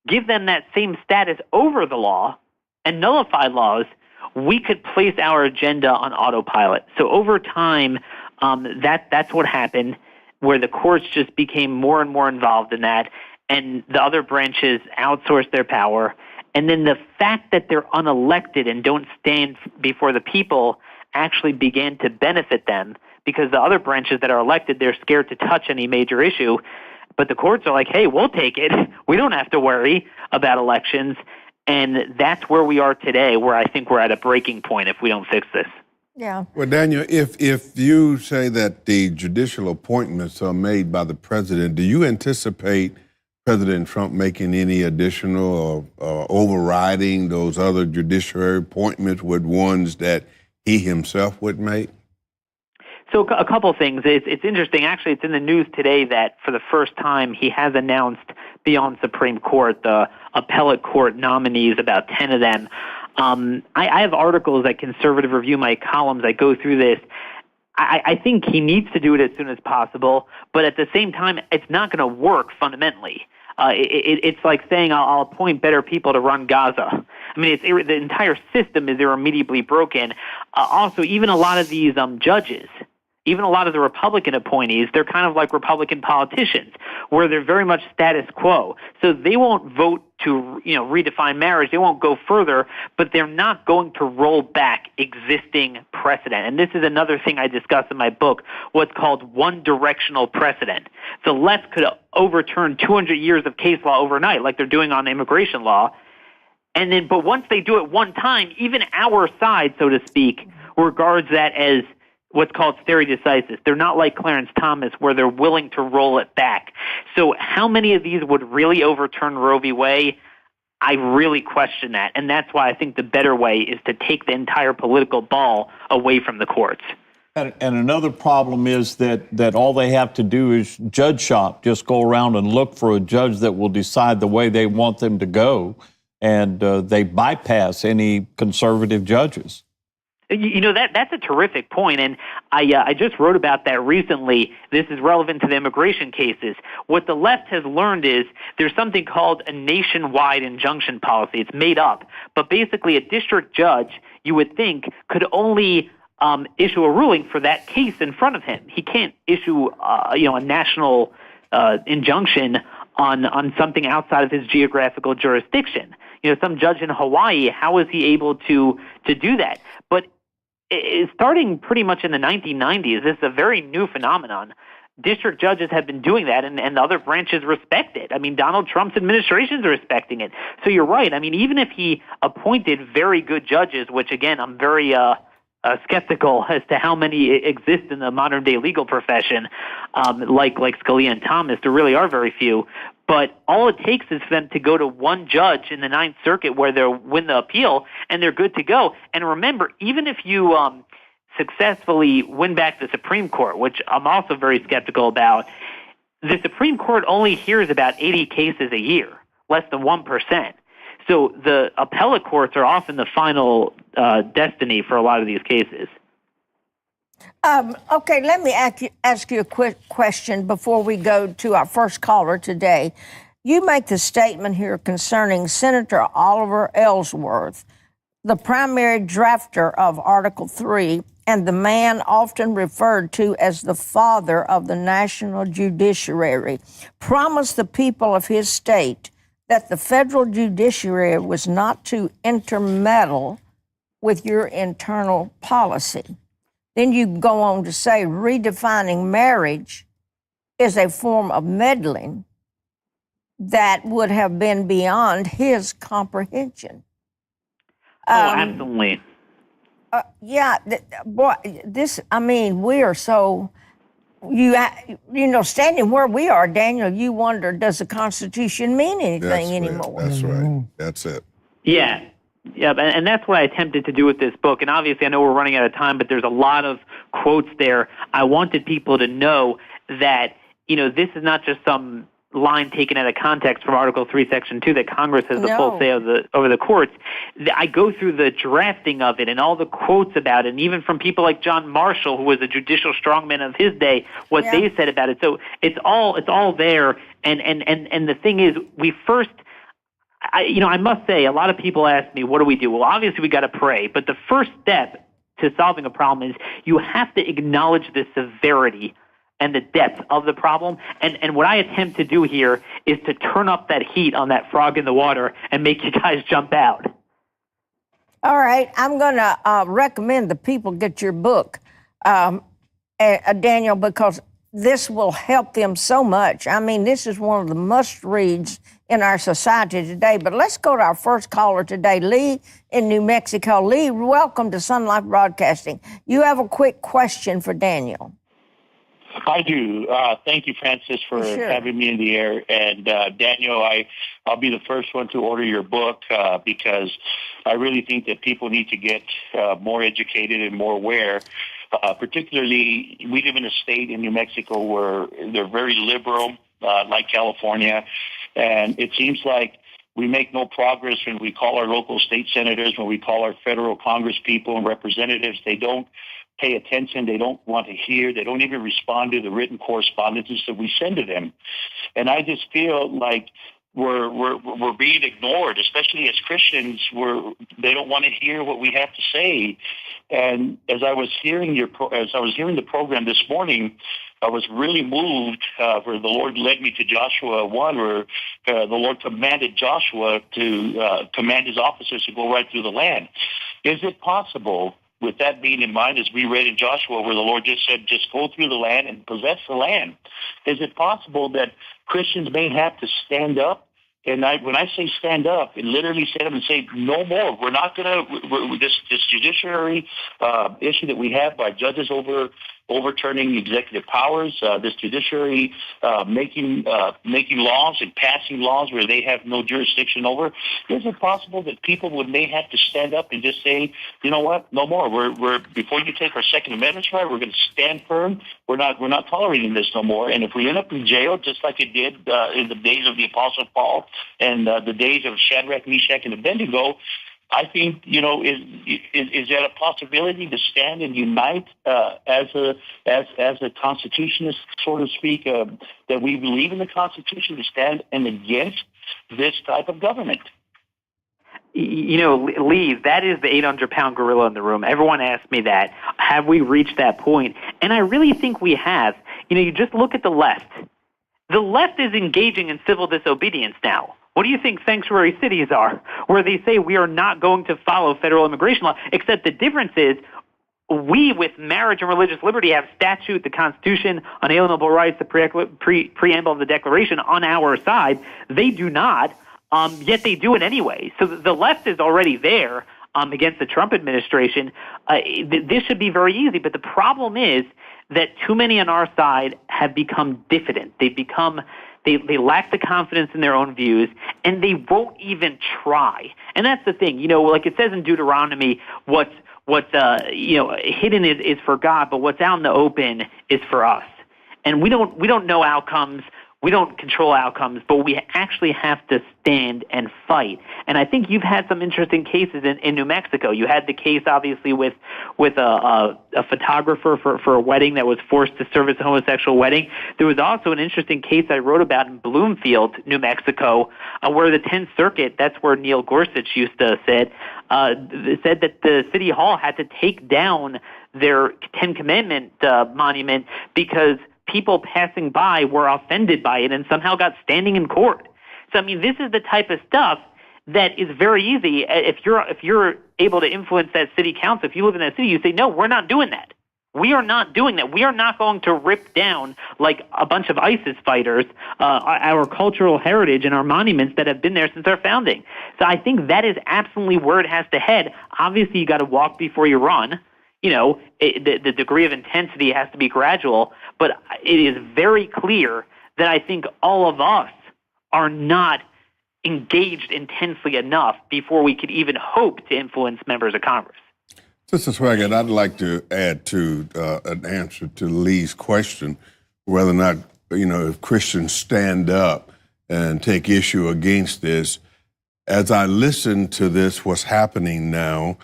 E: give them that same status over the law and nullify laws, we could place our agenda on autopilot. So over time, that's what happened, where the courts just became more and more involved in that, and the other branches outsourced their power. And then the fact that they're unelected and don't stand before the people actually began to benefit them, because the other branches that are elected, they're scared to touch any major issue. But the courts are like, hey, we'll take it. We don't have to worry about elections. And that's where we are today, where I think we're at a breaking point if we don't fix this.
A: Yeah.
C: Well, Daniel, if you say that the judicial appointments are made by the president, do you anticipate President Trump making any additional or overriding those other judiciary appointments with ones that he himself would make?
E: So a couple of things. It's interesting. Actually, it's in the news today that for the first time he has announced beyond Supreme Court the appellate court nominees, about 10 of them. I have articles at Conservative Review, my columns. I go through this. I think he needs to do it as soon as possible, but at the same time, it's not going to work fundamentally. It's like saying I'll appoint better people to run Gaza. I mean, the entire system is irremediably broken. Also, even a lot of these judges, even a lot of the Republican appointees, they're kind of like Republican politicians, where they're very much status quo. So they won't vote to, redefine marriage. They won't go further, but they're not going to roll back existing precedent. And this is another thing I discuss in my book, what's called one-directional precedent. The left could overturn 200 years of case law overnight, like they're doing on immigration law. But once they do it one time, even our side, so to speak, regards that as what's called stare decisis. They're not like Clarence Thomas, where they're willing to roll it back. So how many of these would really overturn Roe v. Wade? I really question that. And that's why I think the better way is to take the entire political ball away from the courts.
D: And another problem is that all they have to do is judge shop, just go around and look for a judge that will decide the way they want them to go. And they bypass any conservative judges.
E: That's a terrific point, and I just wrote about that recently. This is relevant to the immigration cases. What the left has learned is there's something called a nationwide injunction policy. It's made up, but basically a district judge, you would think, could only issue a ruling for that case in front of him. He can't issue a national injunction on something outside of his geographical jurisdiction. Some judge in Hawaii, how is he able to do that? But starting pretty much in the 1990s, this is a very new phenomenon. District judges have been doing that, and other branches respect it. I mean, Donald Trump's administration is respecting it. So you're right. I mean, even if he appointed very good judges, which, again, I'm very skeptical as to how many exist in the modern-day legal profession, like Scalia and Thomas. There really are very few. But all it takes is for them to go to one judge in the Ninth Circuit where they'll win the appeal, and they're good to go. And remember, even if you successfully win back the Supreme Court, which I'm also very skeptical about, the Supreme Court only hears about 80 cases a year, less than 1%. So the appellate courts are often the final destiny for a lot of these cases.
A: Okay, let me ask you a quick question before we go to our first caller today. You make the statement here concerning Senator Oliver Ellsworth, the primary drafter of Article 3 and the man often referred to as the father of the national judiciary, promised the people of his state that the federal judiciary was not to intermeddle with your internal policy. Then you go on to say redefining marriage is a form of meddling that would have been beyond his comprehension.
E: Absolutely.
A: We are so, standing where we are, Daniel, you wonder, does the Constitution mean anything anymore?
C: That's right. That's it.
E: Yeah. Yeah, and that's what I attempted to do with this book. And obviously, I know we're running out of time, but there's a lot of quotes there. I wanted people to know that, this is not just some line taken out of context from Article 3, Section 2, that Congress has the full say over the courts. I go through the drafting of it and all the quotes about it, and even from people like John Marshall, who was a judicial strongman of his day, what they said about it. So it's all there. And the thing is, I must say, a lot of people ask me, what do we do? Well, obviously we got to pray, but the first step to solving a problem is you have to acknowledge the severity and the depth of the problem. And what I attempt to do here is to turn up that heat on that frog in the water and make you guys jump out.
A: All right. I'm going to recommend the people get your book, Daniel, because this will help them so much. I mean, this is one of the must-reads in our society today. But let's go to our first caller today, Lee in New Mexico. Lee, welcome to Sun Life Broadcasting. You have a quick question for Daniel.
G: I do. Thank you, Francis, for having me in the air. And Daniel, I'll be the first one to order your book because I really think that people need to get more educated and more aware. Particularly, we live in a state in New Mexico where they're very liberal, like California, and it seems like we make no progress when we call our local state senators, when we call our federal Congress people and representatives. They don't pay attention. They don't want to hear. They don't even respond to the written correspondences that we send to them. And I just feel like we're being ignored, especially as Christians. They don't want to hear what we have to say. And as I was hearing the program this morning, I was really moved where the Lord led me to Joshua 1, where the Lord commanded Joshua to command his officers to go right through the land. Is it possible, with that being in mind, as we read in Joshua, where the Lord just said, just go through the land and possess the land, is it possible that Christians may have to stand up? And when I say stand up, it literally stand up and say, no more. We're not going to, this judiciary issue that we have by judges overturning executive powers, this judiciary making laws and passing laws where they have no jurisdiction over. Is it possible that people may have to stand up and just say, you know what, no more. We're before you take our Second Amendment right, we're going to stand firm. We're not tolerating this no more. And if we end up in jail, just like it did in the days of the Apostle Paul and the days of Shadrach, Meshach, and Abednego, I think, is that a possibility to stand and unite as a constitutionist, so to speak, that we believe in the Constitution, to stand and against this type of government?
E: Lee, that is the 800-pound gorilla in the room. Everyone asks me that. Have we reached that point? And I really think we have. You just look at the left. The left is engaging in civil disobedience now. What do you think sanctuary cities are, where they say we are not going to follow federal immigration law, except the difference is we, with marriage and religious liberty, have statute, the Constitution, unalienable rights, the preamble of the Declaration on our side. They do not. Yet they do it anyway. So the left is already there against the Trump administration. This should be very easy. But the problem is that too many on our side have become diffident. They lack the confidence in their own views, and they won't even try. And that's the thing. Like it says in Deuteronomy, what's hidden is for God, but what's out in the open is for us. And we don't know outcomes. We don't control outcomes, but we actually have to stand and fight. And I think you've had some interesting cases in New Mexico. You had the case, obviously, with a photographer for a wedding that was forced to service a homosexual wedding. There was also an interesting case I wrote about in Bloomfield, New Mexico, where the 10th Circuit, that's where Neil Gorsuch used to said that the city hall had to take down their Ten Commandment monument because people passing by were offended by it and somehow got standing in court. So, this is the type of stuff that is very easy. If you're able to influence that city council, if you live in that city, you say, no, we're not doing that. We are not doing that. We are not going to rip down, like a bunch of ISIS fighters, our cultural heritage and our monuments that have been there since our founding. So I think that is absolutely where it has to head. Obviously, you got to walk before you run. The degree of intensity has to be gradual, but it is very clear that I think all of us are not engaged intensely enough before we could even hope to influence members of Congress.
C: Sister Swaggart, I'd like to add to an answer to Lee's question, whether or not, if Christians stand up and take issue against this. As I listen to this, what's happening now,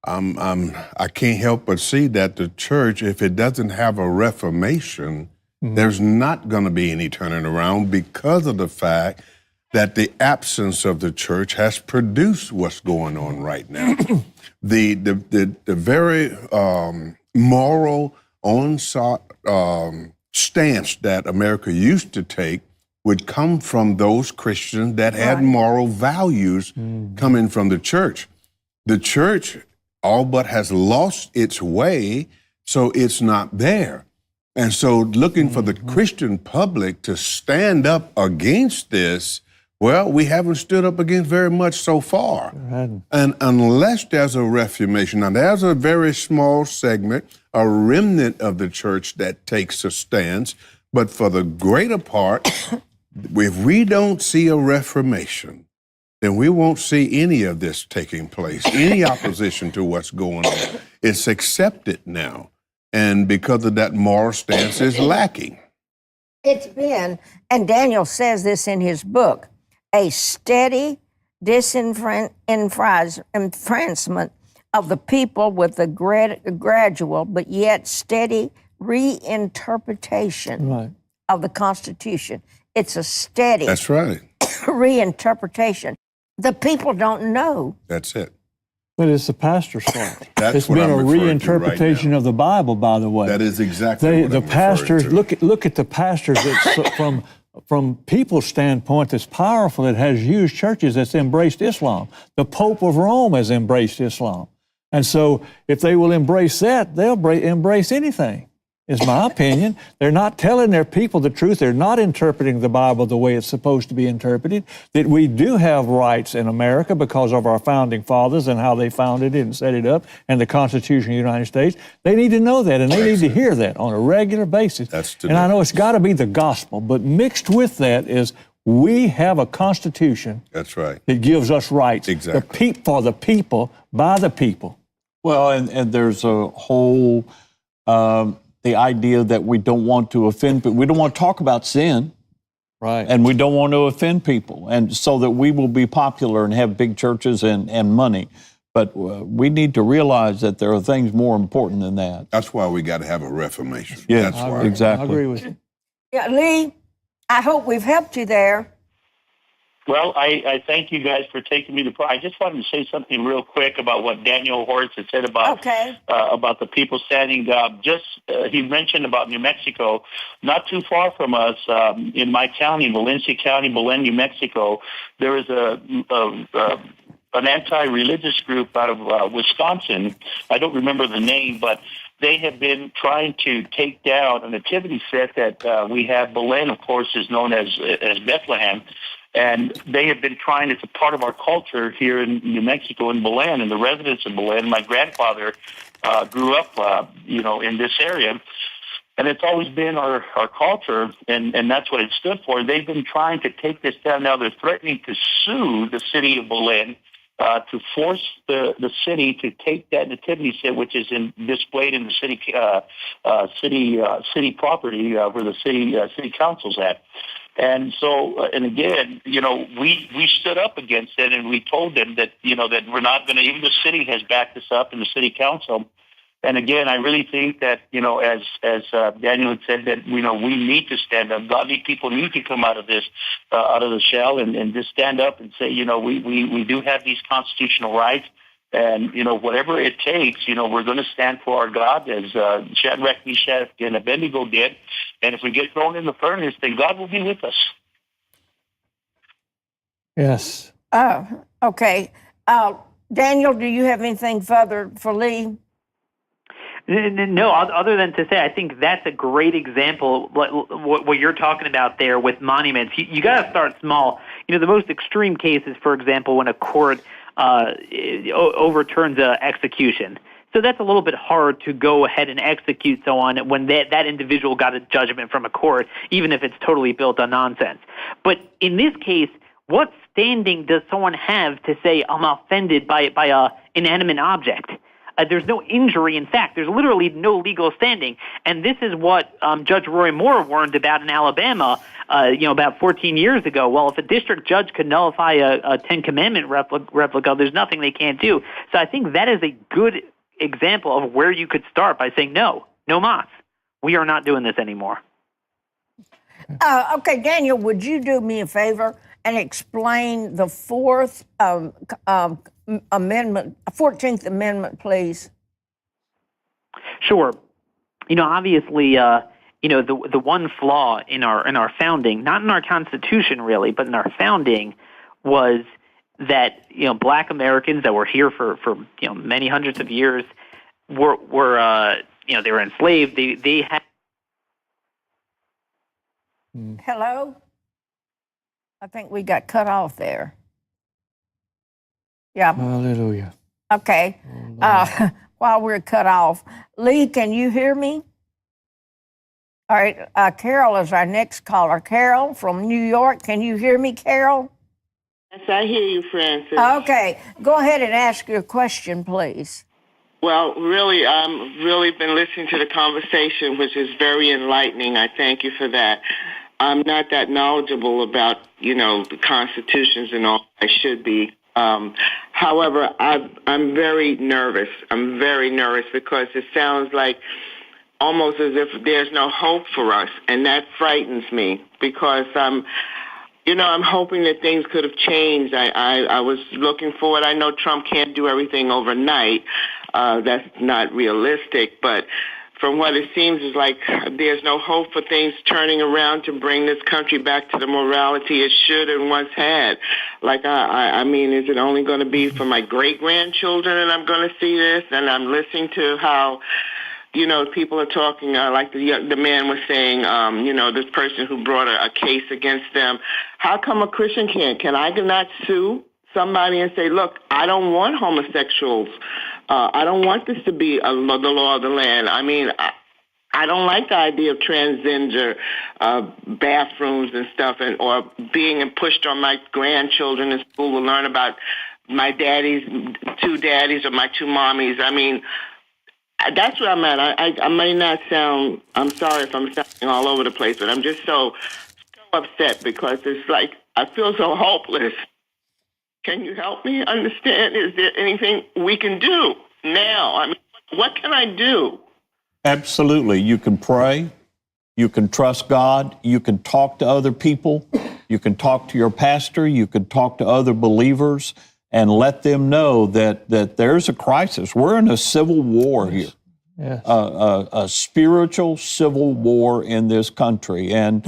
C: I can't help but see that the church, if it doesn't have a reformation, there's not going to be any turning around because of the fact that the absence of the church has produced what's going on right now. The very moral stance that America used to take would come from those Christians that had moral values coming from the church. The church all but has lost its way, so it's not there. And so looking for the Christian public to stand up against this, well, we haven't stood up against very much so far. And unless there's a reformation, now there's a very small segment, a remnant of the church that takes a stance, but for the greater part, if we don't see a reformation, then we won't see any of this taking place, any opposition to what's going on. It's accepted now. And because of that, moral stance is lacking.
A: It's been, and Daniel says this in his book, a steady disenfranchisement of the people with a gradual but yet steady reinterpretation of the Constitution. It's a steady reinterpretation. The people don't know.
C: That's it.
B: But it's the pastor's fault.
C: It's
B: been a reinterpretation of the Bible, by the way.
C: That is exactly what
B: the
C: I'm
B: pastors.
C: referring to.
B: Look at the pastors that, from people's standpoint, that's powerful. That has used churches that's embraced Islam. The Pope of Rome has embraced Islam, and so if they will embrace that, they'll embrace anything. Is my opinion. They're not telling their people the truth. They're not interpreting the Bible the way it's supposed to be interpreted. That we do have rights in America because of our founding fathers and how they founded it and set it up, and the Constitution of the United States. They need to know that, and they need to hear that on a regular basis. And I know it's got to be the gospel, but mixed with that is we have a Constitution.
C: That's right.
B: That gives us rights.
C: Exactly.
B: For the people, by the people.
D: Well, and there's a whole... the idea that we don't want to offend people. We don't want to talk about sin.
B: Right.
D: And we don't want to offend people. And so that we will be popular and have big churches and money. But we need to realize that there are things more important than that.
C: That's why we got to have a reformation.
D: Yeah,
C: That's why.
D: exactly.
B: I agree with you.
A: Yeah, Lee, I hope we've helped you there.
G: Well, I thank you guys for taking me to. I just wanted to say something real quick about what Daniel Horowitz had said about the people standing up. He mentioned about New Mexico, not too far from us, in my county, Valencia County, Belen, New Mexico. There is an anti-religious group out of Wisconsin. I don't remember the name, but they have been trying to take down a nativity set that we have. Belen, of course, is known as Bethlehem. And they have been trying, it's a part of our culture here in New Mexico, in Belen, and the residents of Belen. My grandfather grew up, in this area. And it's always been our culture, and that's what it stood for. They've been trying to take this down. Now they're threatening to sue the city of Belen to force the city to take that nativity set, which is displayed in the city property where the city council's at. And so, and again, we stood up against it, and we told them that, that we're not going to, even the city has backed us up in the city council. And again, I really think that, as Daniel had said, that, we need to stand up. Godly people need to come out of this, out of the shell and just stand up and say, we do have these constitutional rights. And, whatever it takes, we're going to stand for our God, as Shadrach, Meshach, and Abednego did. And if we get thrown in the furnace, then God will be with us.
B: Yes.
A: Oh, okay. Daniel, do you have anything further for Lee?
E: No, other than to say, I think that's a great example, what you're talking about there with monuments. You got to start small. The most extreme cases, for example, when a court overturns an execution. So that's a little bit hard to go ahead and execute someone when that individual got a judgment from a court, even if it's totally built on nonsense. But in this case, what standing does someone have to say, I'm offended by a inanimate object? There's no injury. In fact, there's literally no legal standing. And this is what Judge Roy Moore warned about in Alabama, about 14 years ago. Well, if a district judge could nullify a Ten Commandment replica, there's nothing they can't do. So I think that is a good example of where you could start by saying, no mas. We are not doing this anymore.
A: Okay, Daniel, would you do me a favor and explain the 14th Amendment, please?
E: Sure. Obviously, the one flaw in our founding, not in our Constitution really, but in our founding, was that Black Americans that were here for many hundreds of years were they were enslaved. They had.
A: Hello? I think we got cut off there. Yeah.
B: Hallelujah.
A: Okay. While we're cut off, Lee, can you hear me? All right. Carol is our next caller. Carol from New York. Can you hear me, Carol?
H: Yes, I hear you, Francis.
A: Okay. Go ahead and ask your question, please.
H: Well, really, I've really been listening to the conversation, which is very enlightening. I thank you for that. I'm not that knowledgeable about, the constitutions and all. I should be. However, I'm very nervous. I'm very nervous because it sounds like almost as if there's no hope for us, and that frightens me because I'm hoping that things could have changed. I was looking forward. I know Trump can't do everything overnight. That's not realistic, but from what it seems is like there's no hope for things turning around to bring this country back to the morality it should and once had. Like, I mean, is it only going to be for my great-grandchildren that I'm going to see this? And I'm listening to how, people are talking, like the man was saying, this person who brought a case against them. How come a Christian can't? Can I not sue somebody and say, look, I don't want homosexuals. I don't want this to be the law of the land. I mean, I don't like the idea of transgender bathrooms and stuff, or being pushed on my grandchildren in school to learn about my two daddies or my two mommies. I mean, that's where I'm at. I may not sound, I'm sorry if I'm sounding all over the place, but I'm just so upset because it's like I feel so hopeless. Can you help me understand? Is there anything we can do now? I mean, what can I do?
D: Absolutely. You can pray. You can trust God. You can talk to other people. You can talk to your pastor. You can talk to other believers and let them know that there's a crisis. We're in a civil war here.
B: Yes.
D: A spiritual civil war in this country. And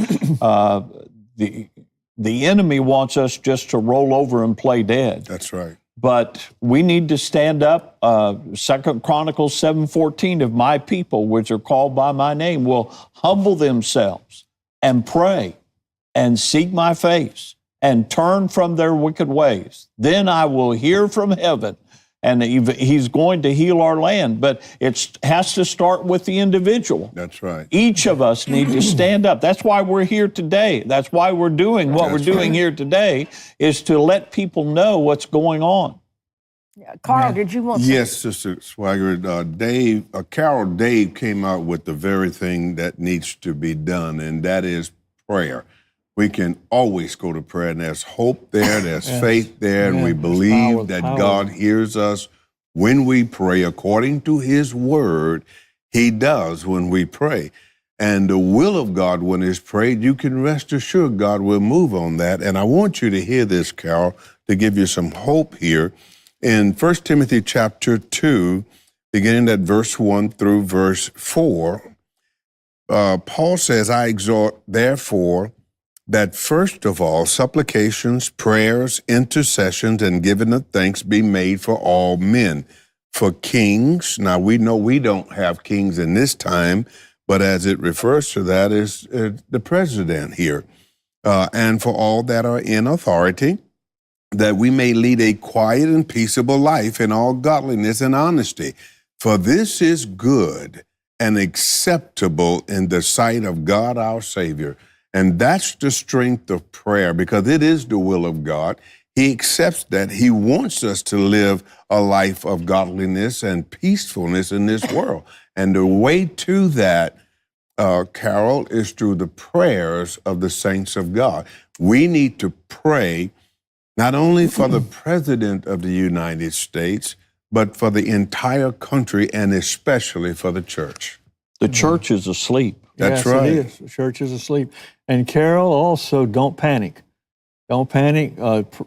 D: the enemy wants us just to roll over and play dead.
C: That's right.
D: But we need to stand up. 2 Chronicles 7:14, if my people, which are called by my name, will humble themselves and pray and seek my face and turn from their wicked ways, then I will hear from heaven, and he's going to heal our land. But it has to start with the individual.
C: That's right.
D: Each of us need to stand up. That's why we're here today. That's why we're doing what we're doing here today, is to let people know what's going on.
A: Yeah. Carl, did you want to?
C: Yes, Sister Swigert. Carol Dave came out with the very thing that needs to be done, and that is prayer. We can always go to prayer, and there's hope there, there's faith there, and we believe that God hears us when we pray according to His Word. He does when we pray. And the will of God, when it's prayed, you can rest assured God will move on that. And I want you to hear this, Carol, to give you some hope here. In 1 Timothy chapter 2, beginning at verse 1 through verse 4, Paul says, I exhort, therefore, that first of all, supplications, prayers, intercessions, and giving of thanks be made for all men, for kings. Now, we know we don't have kings in this time, but as it refers to that is the president here, and for all that are in authority, that we may lead a quiet and peaceable life in all godliness and honesty. For this is good and acceptable in the sight of God our Savior. And that's the strength of prayer, because it is the will of God. He accepts that. He wants us to live a life of godliness and peacefulness in this world. And the way to that, Carol, is through the prayers of the saints of God. We need to pray not only for the President of the United States, but for the entire country, and especially for the church.
D: The church is asleep.
C: That's
B: yes,
C: right.
B: It is. The church is asleep. And Carol, also, don't panic. Don't panic.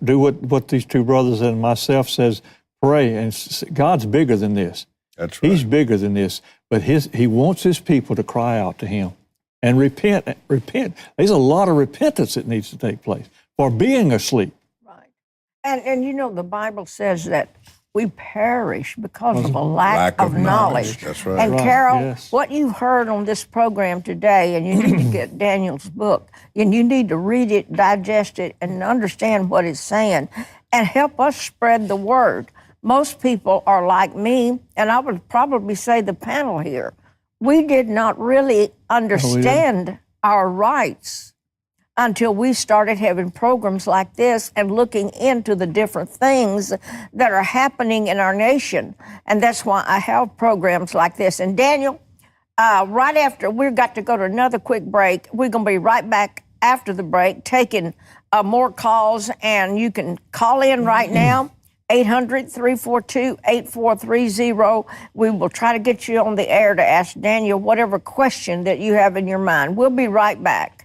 B: Do what these two brothers and myself says. Pray. And God's bigger than this.
C: That's right.
B: He's bigger than this. But He wants His people to cry out to Him and repent. Repent. There's a lot of repentance that needs to take place for being asleep.
A: Right. And you know, the Bible says that we perish because of a lack of knowledge.
C: That's right.
A: And Carol, what you've heard on this program today, and you need to get Daniel's book, and you need to read it, digest it, and understand what it's saying, and help us spread the word. Most people are like me, and I would probably say the panel here. We did not really understand our rights until we started having programs like this and looking into the different things that are happening in our nation. And that's why I have programs like this. And Daniel, right after, we've got to go to another quick break. We're going to be right back after the break, taking more calls, and you can call in right now, 800-342-8430. We will try to get you on the air to ask Daniel whatever question that you have in your mind. We'll be right back.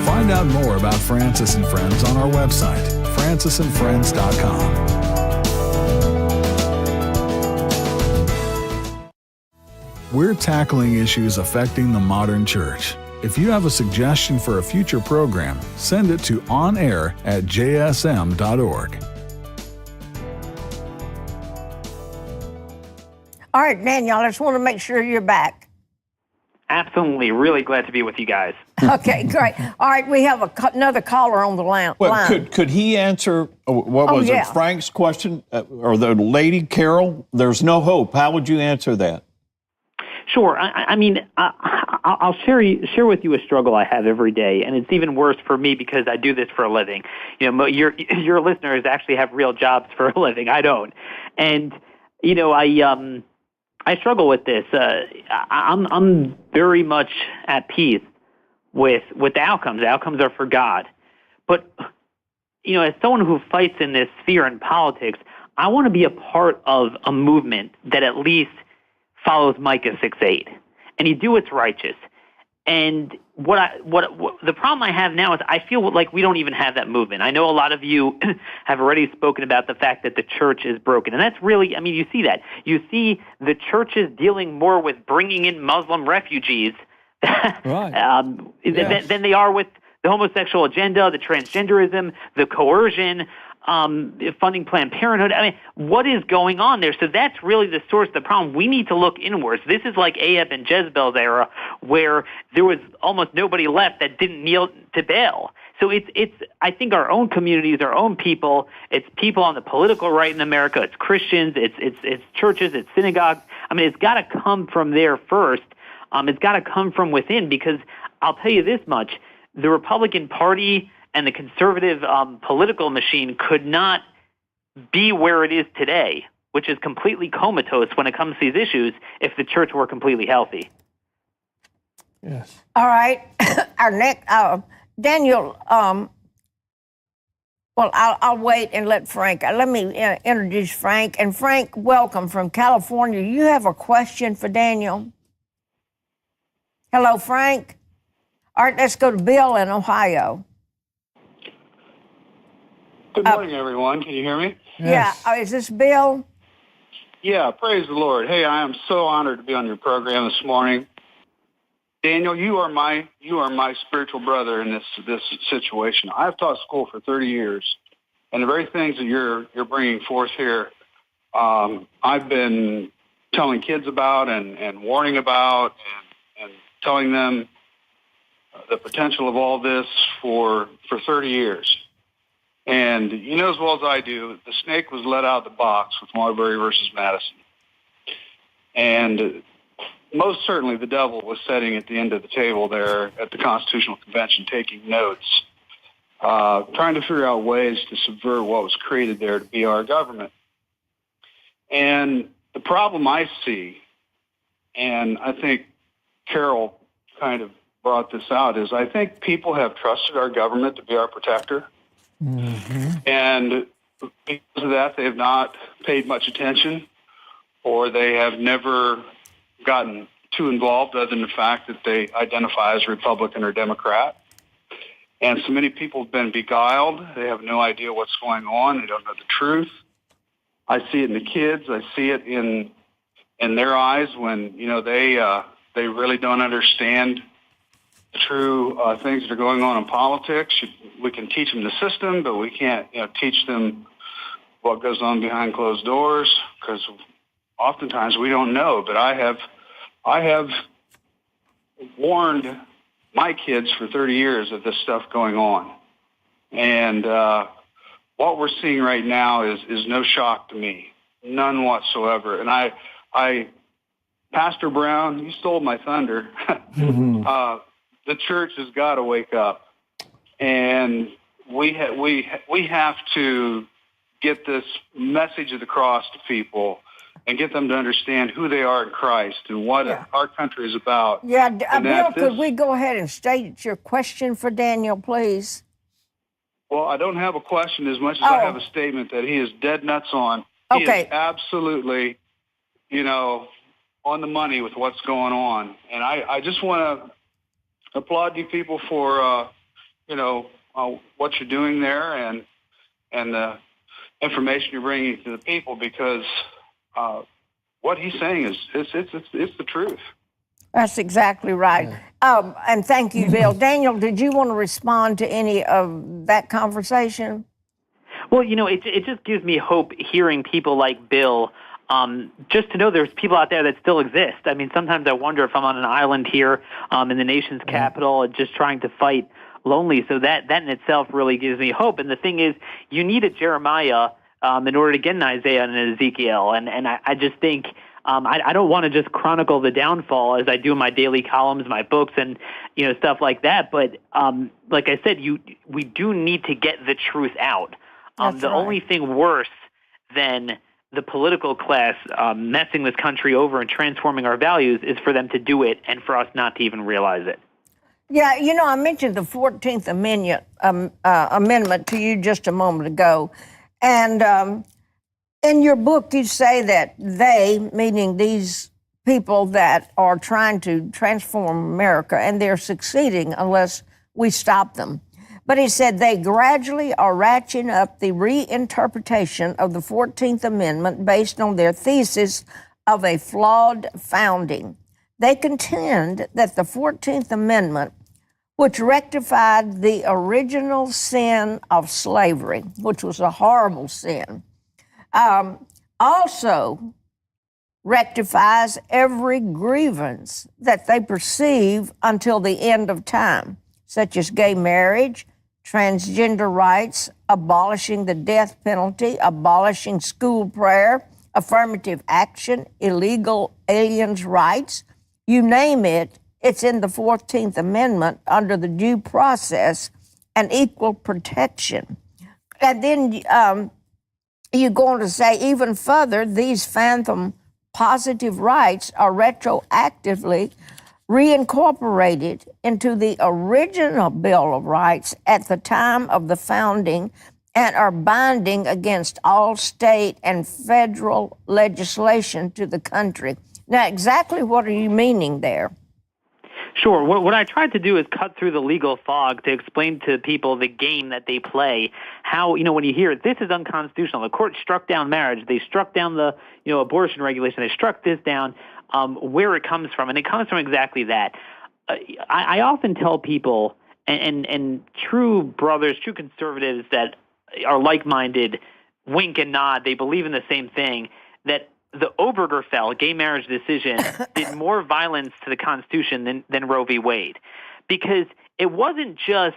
F: Find out more about Francis and Friends on our website, francisandfriends.com. We're tackling issues affecting the modern church. If you have a suggestion for a future program, send it to onair@jsm.org.
A: All right, Daniel, I just want to make sure you're back.
E: Absolutely. Really glad to be with you guys.
A: Okay, great. All right, we have another caller on the line.
D: Well, could he answer, what was it, Frank's question, or the lady, Carol? There's no hope. How would you answer that?
E: Sure. I mean, I'll share with you a struggle I have every day, and it's even worse for me because I do this for a living. You know, your listeners actually have real jobs for a living. I don't. And, you know, I struggle with this. I'm very much at peace with the outcomes. The outcomes are for God. But as someone who fights in this sphere in politics, I want to be a part of a movement that at least follows Micah 6:8, and you do what's righteous. And what the problem I have now is I feel like we don't even have that movement. I know a lot of you have already spoken about the fact that the church is broken, and that's really, you see that. You see the churches dealing more with bringing in Muslim refugees than they are with the homosexual agenda, the transgenderism, the coercion, funding Planned Parenthood. What is going on there? So that's really the source of the problem. We need to look inwards. This is like Ahab and Jezebel's era, where there was almost nobody left that didn't kneel to Baal. So it's I think our own communities, our own people. It's people on the political right in America. It's Christians. It's churches. It's synagogues. It's got to come from there first. It's got to come from within, because I'll tell you this much: the Republican Party and the conservative political machine could not be where it is today, which is completely comatose when it comes to these issues, if the church were completely healthy.
B: Yes.
A: All right. Our next, Daniel, I'll wait and let Frank. Let me introduce Frank. And Frank, welcome from California. You have a question for Daniel? Hello, Frank. All right, let's go to Bill in Ohio.
I: Good morning, everyone. Can you hear me?
B: Yes.
A: Yeah. Is this Bill?
I: Yeah, praise the Lord. Hey, I am so honored to be on your program this morning. Daniel, you are my spiritual brother in this situation. I've taught school for 30 years, and the very things that you're bringing forth here, I've been telling kids about and warning about and telling them the potential of all this for 30 years. And you know as well as I do, the snake was let out of the box with Marbury versus Madison. And most certainly the devil was sitting at the end of the table there at the Constitutional Convention taking notes, trying to figure out ways to subvert what was created there to be our government. And the problem I see, and I think Carol kind of brought this out, is I think people have trusted our government to be our protector. Mm-hmm. And because of that, they have not paid much attention, or they have never gotten too involved other than the fact that they identify as Republican or Democrat. And so many people have been beguiled. They have no idea what's going on. They don't know the truth. I see it in the kids. I see it in their eyes when, they really don't understand the true things that are going on in politics. We can teach them the system, but we can't teach them what goes on behind closed doors, because oftentimes we don't know. But I have warned my kids for 30 years of this stuff going on. And what we're seeing right now is no shock to me, none whatsoever. And I Pastor Brown, you stole my thunder. Mm-hmm. The church has got to wake up, and we have to get this message of the cross to people and get them to understand who they are in Christ and what our country is about.
A: Yeah, Bill, could we go ahead and state your question for Daniel, please?
I: Well, I don't have a question as much as I have a statement that he is dead nuts on. He is absolutely, on the money with what's going on. And I just want to applaud you people for, what you're doing there and the information you're bringing to the people, because what he's saying is it's the truth.
A: That's exactly right. Yeah. And thank you, Bill. Daniel, did you want to respond to any of that conversation?
E: Well, it just gives me hope hearing people like Bill, just to know there's people out there that still exist. Sometimes I wonder if I'm on an island here in the nation's capital, just trying to fight lonely. So that in itself really gives me hope. And the thing is, you need a Jeremiah in order to get an Isaiah and an Ezekiel. And I just think I don't want to just chronicle the downfall as I do in my daily columns, my books, and stuff like that. But like I said, we do need to get the truth out. The only thing worse than the political class messing this country over and transforming our values is for them to do it and for us not to even realize it.
A: Yeah, you know, I mentioned the 14th Amendment to you just a moment ago. And in your book, you say that they, meaning these people that are trying to transform America, and they're succeeding unless we stop them. But he said they gradually are ratcheting up the reinterpretation of the 14th Amendment based on their thesis of a flawed founding. They contend that the 14th Amendment, which rectified the original sin of slavery, which was a horrible sin, also rectifies every grievance that they perceive until the end of time, such as gay marriage, transgender rights, abolishing the death penalty, abolishing school prayer, affirmative action, illegal aliens' rights. You name it, it's in the 14th Amendment under the due process and equal protection. And then you're going to say even further, these phantom positive rights are retroactively reincorporated into the original Bill of Rights at the time of the founding and are binding against all state and federal legislation to the country. Now, exactly what are you meaning there?
E: Sure. What I tried to do is cut through the legal fog to explain to people the game that they play. How, when you hear it, this is unconstitutional. The court struck down marriage. They struck down the, abortion regulation. They struck this down, where it comes from. And it comes from exactly that. I often tell people, and true brothers, true conservatives that are like-minded, wink and nod, they believe in the same thing, that the Obergefell gay marriage decision did more violence to the Constitution than Roe v. Wade, because it wasn't just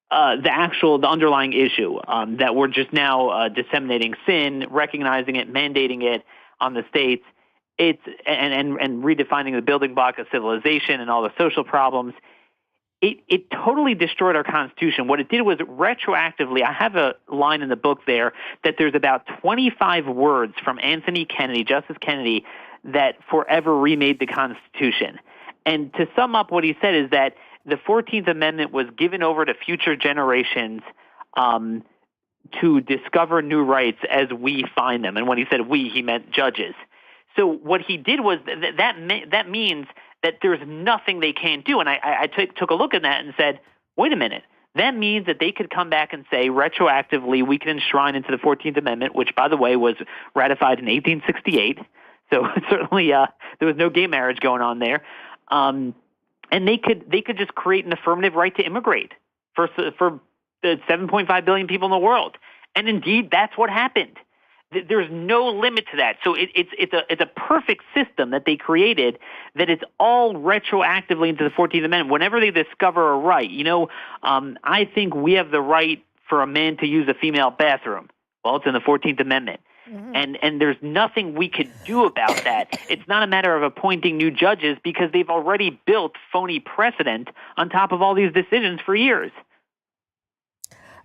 E: the underlying issue that we're just now disseminating sin, recognizing it, mandating it on the states. It's and redefining the building block of civilization and all the social problems. It totally destroyed our Constitution. What it did was retroactively, I have a line in the book there that there's about 25 words from Anthony Kennedy, Justice Kennedy, that forever remade the Constitution. And to sum up what he said is that the 14th Amendment was given over to future generations to discover new rights as we find them. And when he said we, he meant judges. So what he did was that means that there's nothing they can't do. And I took a look at that and said, wait a minute. That means that they could come back and say retroactively we can enshrine into the 14th Amendment, which, by the way, was ratified in 1868. So certainly there was no gay marriage going on there. And they could just create an affirmative right to immigrate for the 7.5 billion people in the world. And indeed, that's what happened. There's no limit to that. So it's a perfect system that they created that is all retroactively into the 14th Amendment. Whenever they discover a right, I think we have the right for a man to use a female bathroom. Well, it's in the 14th Amendment. Mm-hmm. And there's nothing we could do about that. It's not a matter of appointing new judges because they've already built phony precedent on top of all these decisions for years.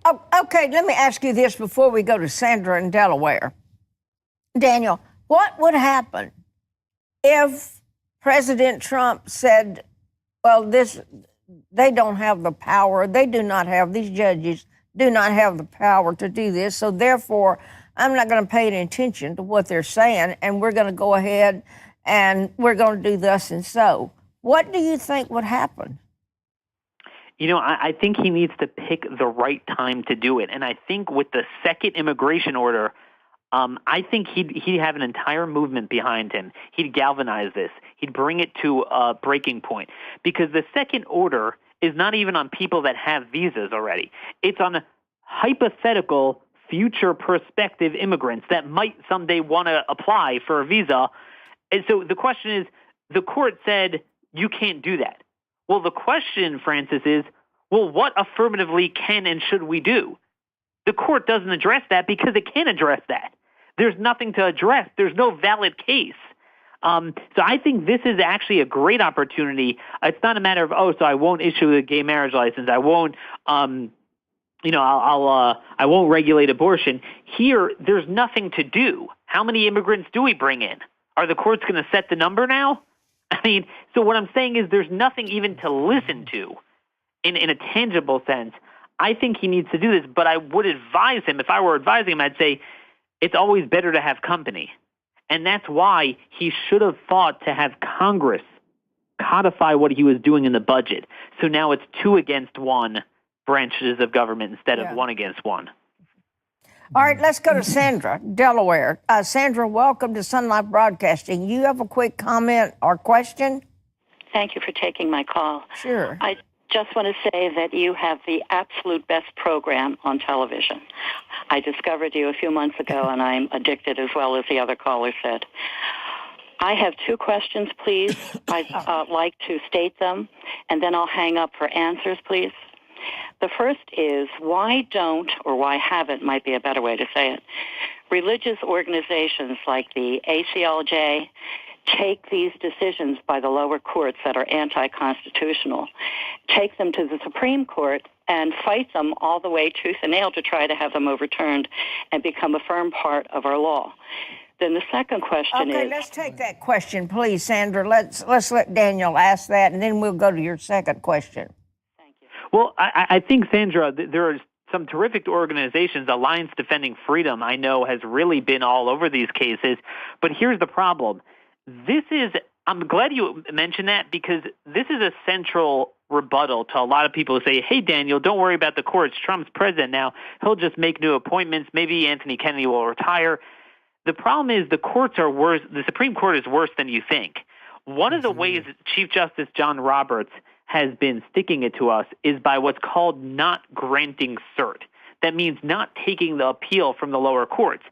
A: Oh, okay, let me ask you this before we go to Sandra in Delaware. Daniel, what would happen if President Trump said, well, they don't have the power, these judges do not have the power to do this, so therefore I'm not going to pay any attention to what they're saying, and we're going to go ahead and we're going to do thus and so. What do you think would happen?
E: I think he needs to pick the right time to do it. And I think with the second immigration order, I think he'd have an entire movement behind him. He'd galvanize this. He'd bring it to a breaking point. Because the second order is not even on people that have visas already. It's on hypothetical future prospective immigrants that might someday want to apply for a visa. And so the question is, the court said, you can't do that. Well, the question, Francis, is, well, what affirmatively can and should we do? The court doesn't address that because it can't address that. There's nothing to address. There's no valid case. So I think this is actually a great opportunity. It's not a matter of, so I won't issue a gay marriage license. I won't, I won't regulate abortion. Here, there's nothing to do. How many immigrants do we bring in? Are the courts going to set the number now? I mean, so what I'm saying is there's nothing even to listen to. in a tangible sense, I think he needs to do this, but I would advise him, if I were advising him, I'd say it's always better to have company. And that's why he should have fought to have Congress codify what he was doing in the budget. So now it's 2 against 1 branches of government instead of 1 against 1.
A: All right, let's go to Sandra, Delaware. Sandra, welcome to Sun Life Broadcasting. You have a quick comment or question?
J: Thank you for taking my call.
A: Sure.
J: I just want to say that you have the absolute best program on television. I discovered you a few months ago, and I'm addicted as well, as the other caller said. I have 2 questions, please. I'd like to state them, and then I'll hang up for answers, please. The first is, why don't, or why haven't, might be a better way to say it, religious organizations like the ACLJ take these decisions by the lower courts that are anti-constitutional, take them to the Supreme Court, and fight them all the way tooth and nail to try to have them overturned and become a firm part of our law? Then the second question is...
A: Okay, let's take that question, please, Sandra. Let's let Daniel ask that, and then we'll go to your second question.
J: Thank you.
E: Well, I think, Sandra, there are some terrific organizations. Alliance Defending Freedom, I know, has really been all over these cases. But here's the problem. I'm glad you mentioned that, because this is a central rebuttal to a lot of people who say, hey, Daniel, don't worry about the courts. Trump's president now. He'll just make new appointments. Maybe Anthony Kennedy will retire. The problem is the courts are worse. The Supreme Court is worse than you think. One of the ways Chief Justice John Roberts has been sticking it to us is by what's called not granting cert. That means not taking the appeal from the lower courts.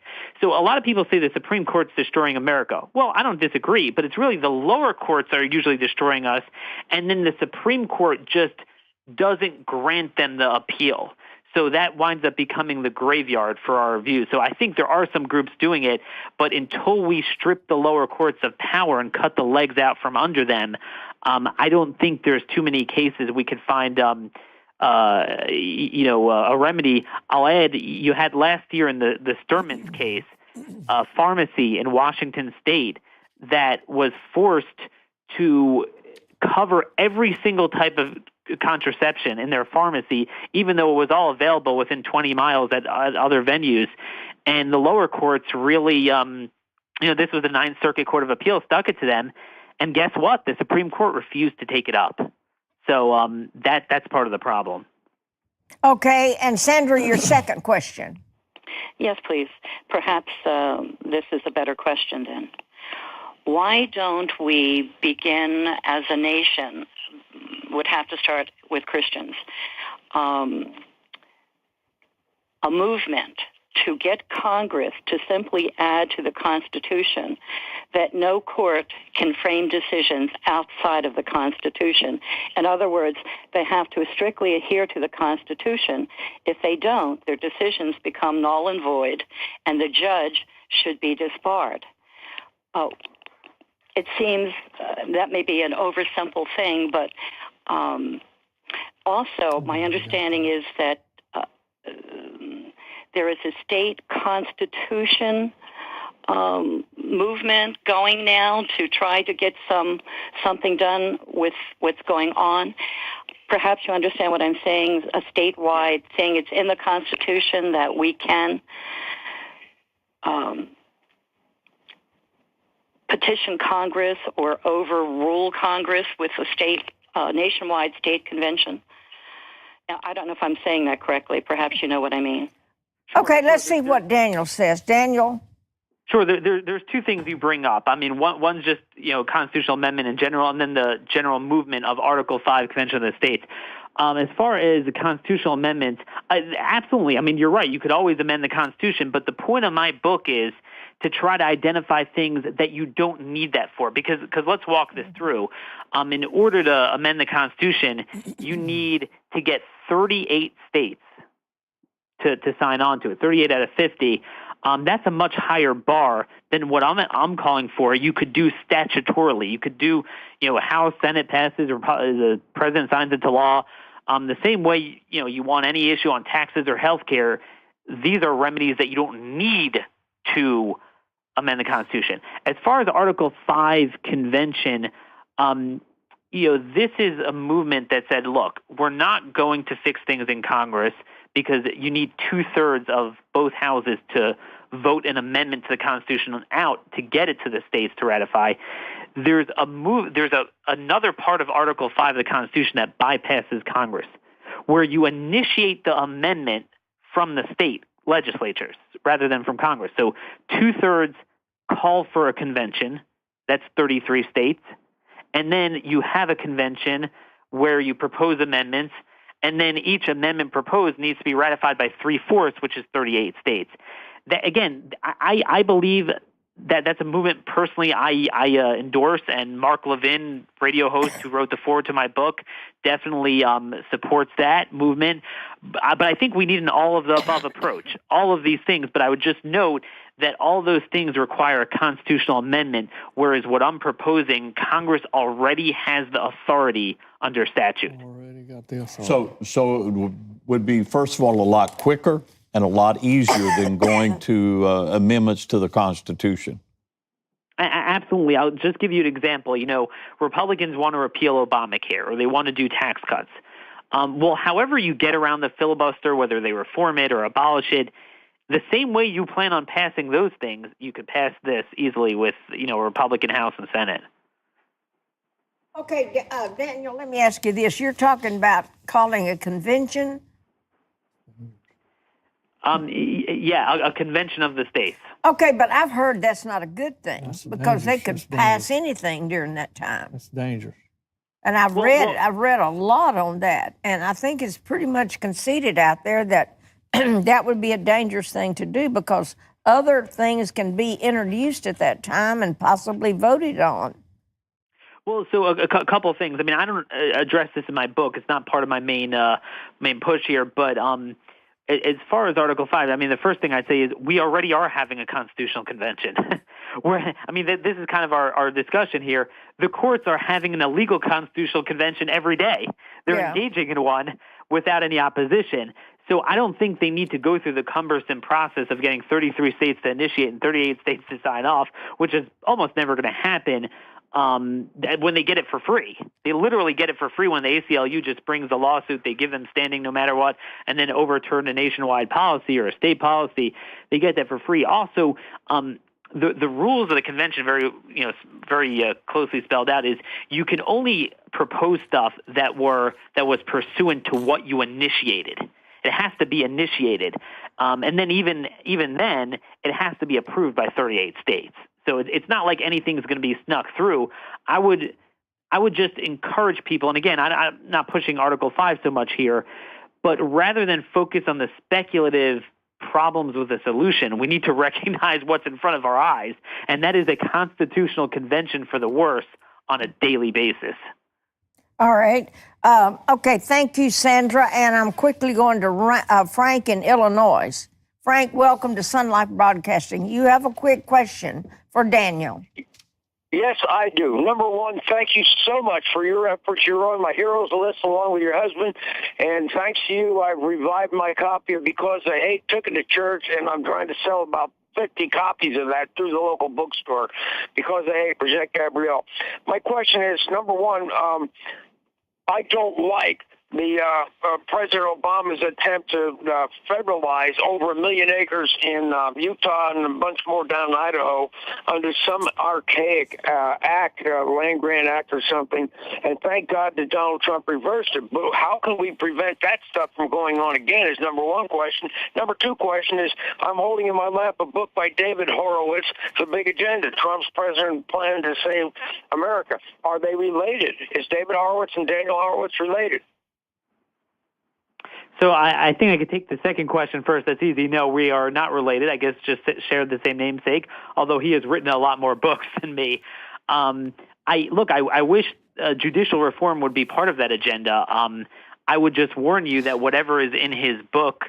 E: So a lot of people say the Supreme Court's destroying America. Well, I don't disagree, but it's really the lower courts that are usually destroying us, and then the Supreme Court just doesn't grant them the appeal. So that winds up becoming the graveyard for our review. So I think there are some groups doing it, but until we strip the lower courts of power and cut the legs out from under them, I don't think there's too many cases we could find a remedy. I'll add, you had last year in the Sturman's case, a pharmacy in Washington State that was forced to cover every single type of contraception in their pharmacy, even though it was all available within 20 miles at other venues. And the lower courts really, this was the Ninth Circuit Court of Appeals, stuck it to them. And guess what? The Supreme Court refused to take it up. So that's part of the problem.
A: Okay, and Sandra, your second question.
J: Yes, please. Perhaps this is a better question then. Why don't we begin as a nation, would have to start with Christians, a movement to get Congress to simply add to the Constitution that no court can frame decisions outside of the Constitution. In other words, they have to strictly adhere to the Constitution. If they don't, their decisions become null and void, and the judge should be disbarred. It seems that may be an oversimple thing, but also my understanding is that there is a state constitution movement going now to try to get something done with what's going on. Perhaps you understand what I'm saying, a statewide thing. It's in the Constitution that we can petition Congress or overrule Congress with a nationwide state convention. Now, I don't know if I'm saying that correctly. Perhaps you know what I mean.
A: Okay, let's see what Daniel says. Daniel?
E: Sure. There's 2 things you bring up. I mean, one's just, constitutional amendment in general, and then the general movement of Article 5 Convention of the States. As far as the constitutional amendments, absolutely. I mean, you're right. You could always amend the Constitution, but the point of my book is to try to identify things that you don't need that for. Because let's walk this through. In order to amend the Constitution, you need to get 38 states to sign on to it, 38 out of 50. That's a much higher bar than what I'm calling for. You could do statutorily. You could do, House, Senate passes, or the president signs into law. The same way, you want any issue on taxes or health care, these are remedies that you don't need to amend the Constitution. As far as Article 5 convention, this is a movement that said, look, we're not going to fix things in Congress because you need 2/3 of both houses to vote an amendment to the Constitution out to get it to the states to ratify. There's another part of Article 5 of the Constitution that bypasses Congress, where you initiate the amendment from the state legislatures rather than from Congress. So 2/3 call for a convention. That's 33 states. And then you have a convention where you propose amendments, and then each amendment proposed needs to be ratified by 3/4, which is 38 states. That, again, I believe that that's a movement personally I endorse, and Mark Levin, radio host who wrote the foreword to my book, definitely supports that movement. But I think we need an all-of-the-above approach, all of these things. But I would just note that all those things require a constitutional amendment, whereas what I'm proposing, Congress already has the authority under statute.
B: Already got the authority.
D: So it would be, first of all, a lot quicker and a lot easier than going to amendments to the Constitution.
E: Absolutely. I'll just give you an example. Republicans want to repeal Obamacare, or they want to do tax cuts. Well, however you get around the filibuster, whether they reform it or abolish it, the same way you plan on passing those things, you could pass this easily with, a Republican House and Senate.
A: Okay, Daniel, let me ask you this. You're talking about calling a convention?
E: Yeah, a convention of the states.
A: Okay, but I've heard that's not a good thing because they could pass anything during that time.
B: That's dangerous.
A: And I've read a lot on that, and I think it's pretty much conceded out there that that would be a dangerous thing to do because other things can be introduced at that time and possibly voted on.
E: Well, so a couple of things. I mean, I don't address this in my book. It's not part of my main push here, but as far as Article 5, I mean, the first thing I'd say is we already are having a constitutional convention. This is kind of our discussion here. The courts are having an illegal constitutional convention every day. They're engaging in one without any opposition. So I don't think they need to go through the cumbersome process of getting 33 states to initiate and 38 states to sign off, which is almost never going to happen when they get it for free. They literally get it for free when the ACLU just brings the lawsuit. They give them standing no matter what, and then overturn a nationwide policy or a state policy. They get that for free. Also, the rules of the convention very closely spelled out is you can only propose stuff that was pursuant to what you initiated. It has to be initiated, and then even then, it has to be approved by 38 states. So it's not like anything's going to be snuck through. I would just encourage people, and again, I'm not pushing Article 5 so much here, but rather than focus on the speculative problems with the solution, we need to recognize what's in front of our eyes, and that is a constitutional convention for the worse on a daily basis.
A: All right. Okay, thank you, Sandra. And I'm quickly going to Frank in Illinois. Frank, welcome to Sun Life Broadcasting. You have a quick question for Daniel.
K: Yes, I do. Number one, thank you so much for your efforts. You're on my heroes list along with your husband. And thanks to you, I've revived my copy of Because I Hate, took it to church, and I'm trying to sell about 50 copies of that through the local bookstore. Because I Hate, Project Gabrielle. My question is, number one, I don't like the President Obama's attempt to federalize over 1 million acres in Utah and a bunch more down in Idaho under some archaic act, land grant act or something. And thank God that Donald Trump reversed it. But how can we prevent that stuff from going on again is number one question. Number two question is, I'm holding in my lap a book by David Horowitz, The Big Agenda, Trump's President Plan to Save America. Are they related? Is David Horowitz and Daniel Horowitz related?
E: So I think I could take the second question first. That's easy. No, we are not related. I guess just shared the same namesake, although he has written a lot more books than me. I wish judicial reform would be part of that agenda. I would just warn you that whatever is in his book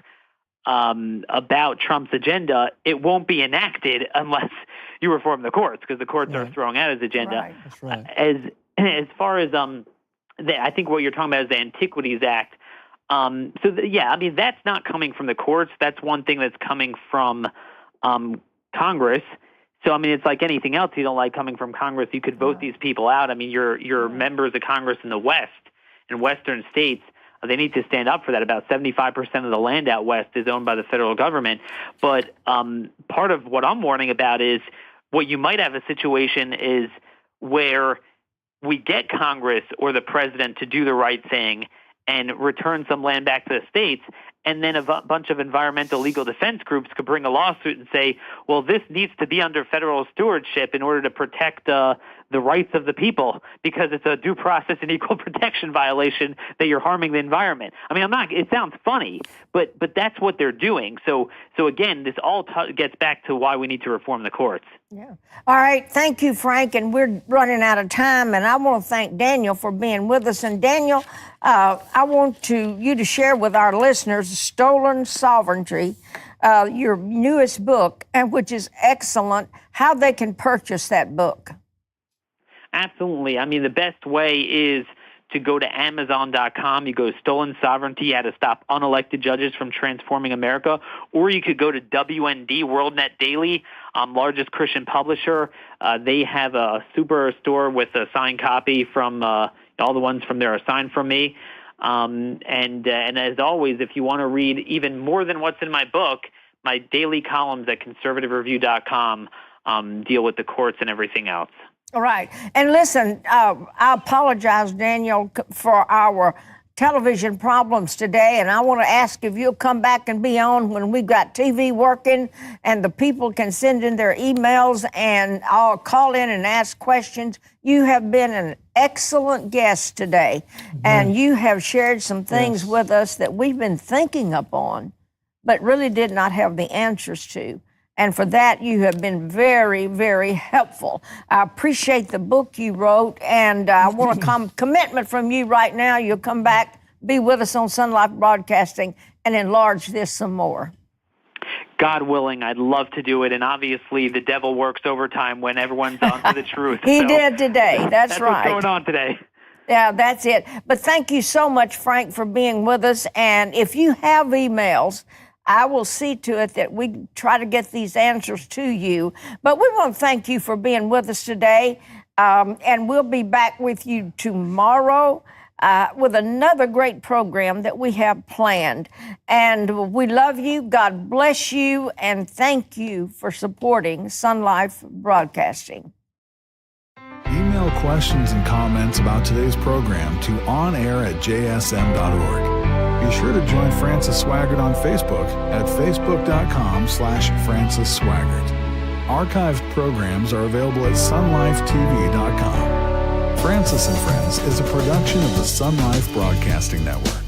E: about Trump's agenda, it won't be enacted unless you reform the courts, because the courts are throwing out his agenda.
B: Right. That's right.
E: As far as I think what you're talking about is the Antiquities Act. That's not coming from the courts. That's one thing that's coming from Congress. So, I mean, it's like anything else you don't like coming from Congress. You could vote these people out. I mean, your members of Congress in the West, in Western states, they need to stand up for that. About 75% of the land out West is owned by the federal government. But part of what I'm warning about is what you might have a situation is where we get Congress or the president to do the right thing and return some land back to the states, and then a bunch of environmental legal defense groups could bring a lawsuit and say, well, this needs to be under federal stewardship in order to protect the rights of the people because it's a due process and equal protection violation that you're harming the environment. I mean, it sounds funny, but that's what they're doing. So again, this all gets back to why we need to reform the courts.
A: Yeah. All right. Thank you, Frank. And we're running out of time. And I want to thank Daniel for being with us. And Daniel, I want you to share with our listeners Stolen Sovereignty, your newest book, and which is excellent, how they can purchase that book.
E: Absolutely. I mean, the best way is to go to Amazon.com. You go to Stolen Sovereignty, How to Stop Unelected Judges from Transforming America. Or you could go to WND, WorldNet Daily, largest Christian publisher. They have a super store with a signed copy from all the ones from there are signed from me. And as always, if you want to read even more than what's in my book, my daily columns at conservativereview.com deal with the courts and everything else.
A: All right. And listen, I apologize, Daniel, for our television problems today. And I want to ask if you'll come back and be on when we've got TV working and the people can send in their emails and I'll call in and ask questions. You have been an excellent guest today. And you have shared some things with us that we've been thinking upon, but really did not have the answers to. And for that, you have been very, very helpful. I appreciate the book you wrote, and I want a commitment from you right now. You'll come back, be with us on Sun Life Broadcasting, and enlarge this some more.
E: God willing, I'd love to do it. And obviously, the devil works overtime when everyone's on to the truth.
A: He did today. That's right.
E: What's going on today.
A: Yeah, that's it. But thank you so much, Frank, for being with us. And if you have emails, I will see to it that we try to get these answers to you. But we want to thank you for being with us today. And we'll be back with you tomorrow with another great program that we have planned. And we love you. God bless you. And thank you for supporting Sun Life Broadcasting.
F: Email questions and comments about today's program to onair@jsm.org. Be sure to join Francis Swaggart on Facebook at facebook.com/Francis Swaggart. Archived programs are available at sunlifetv.com. Francis and Friends is a production of the Sun Life Broadcasting Network.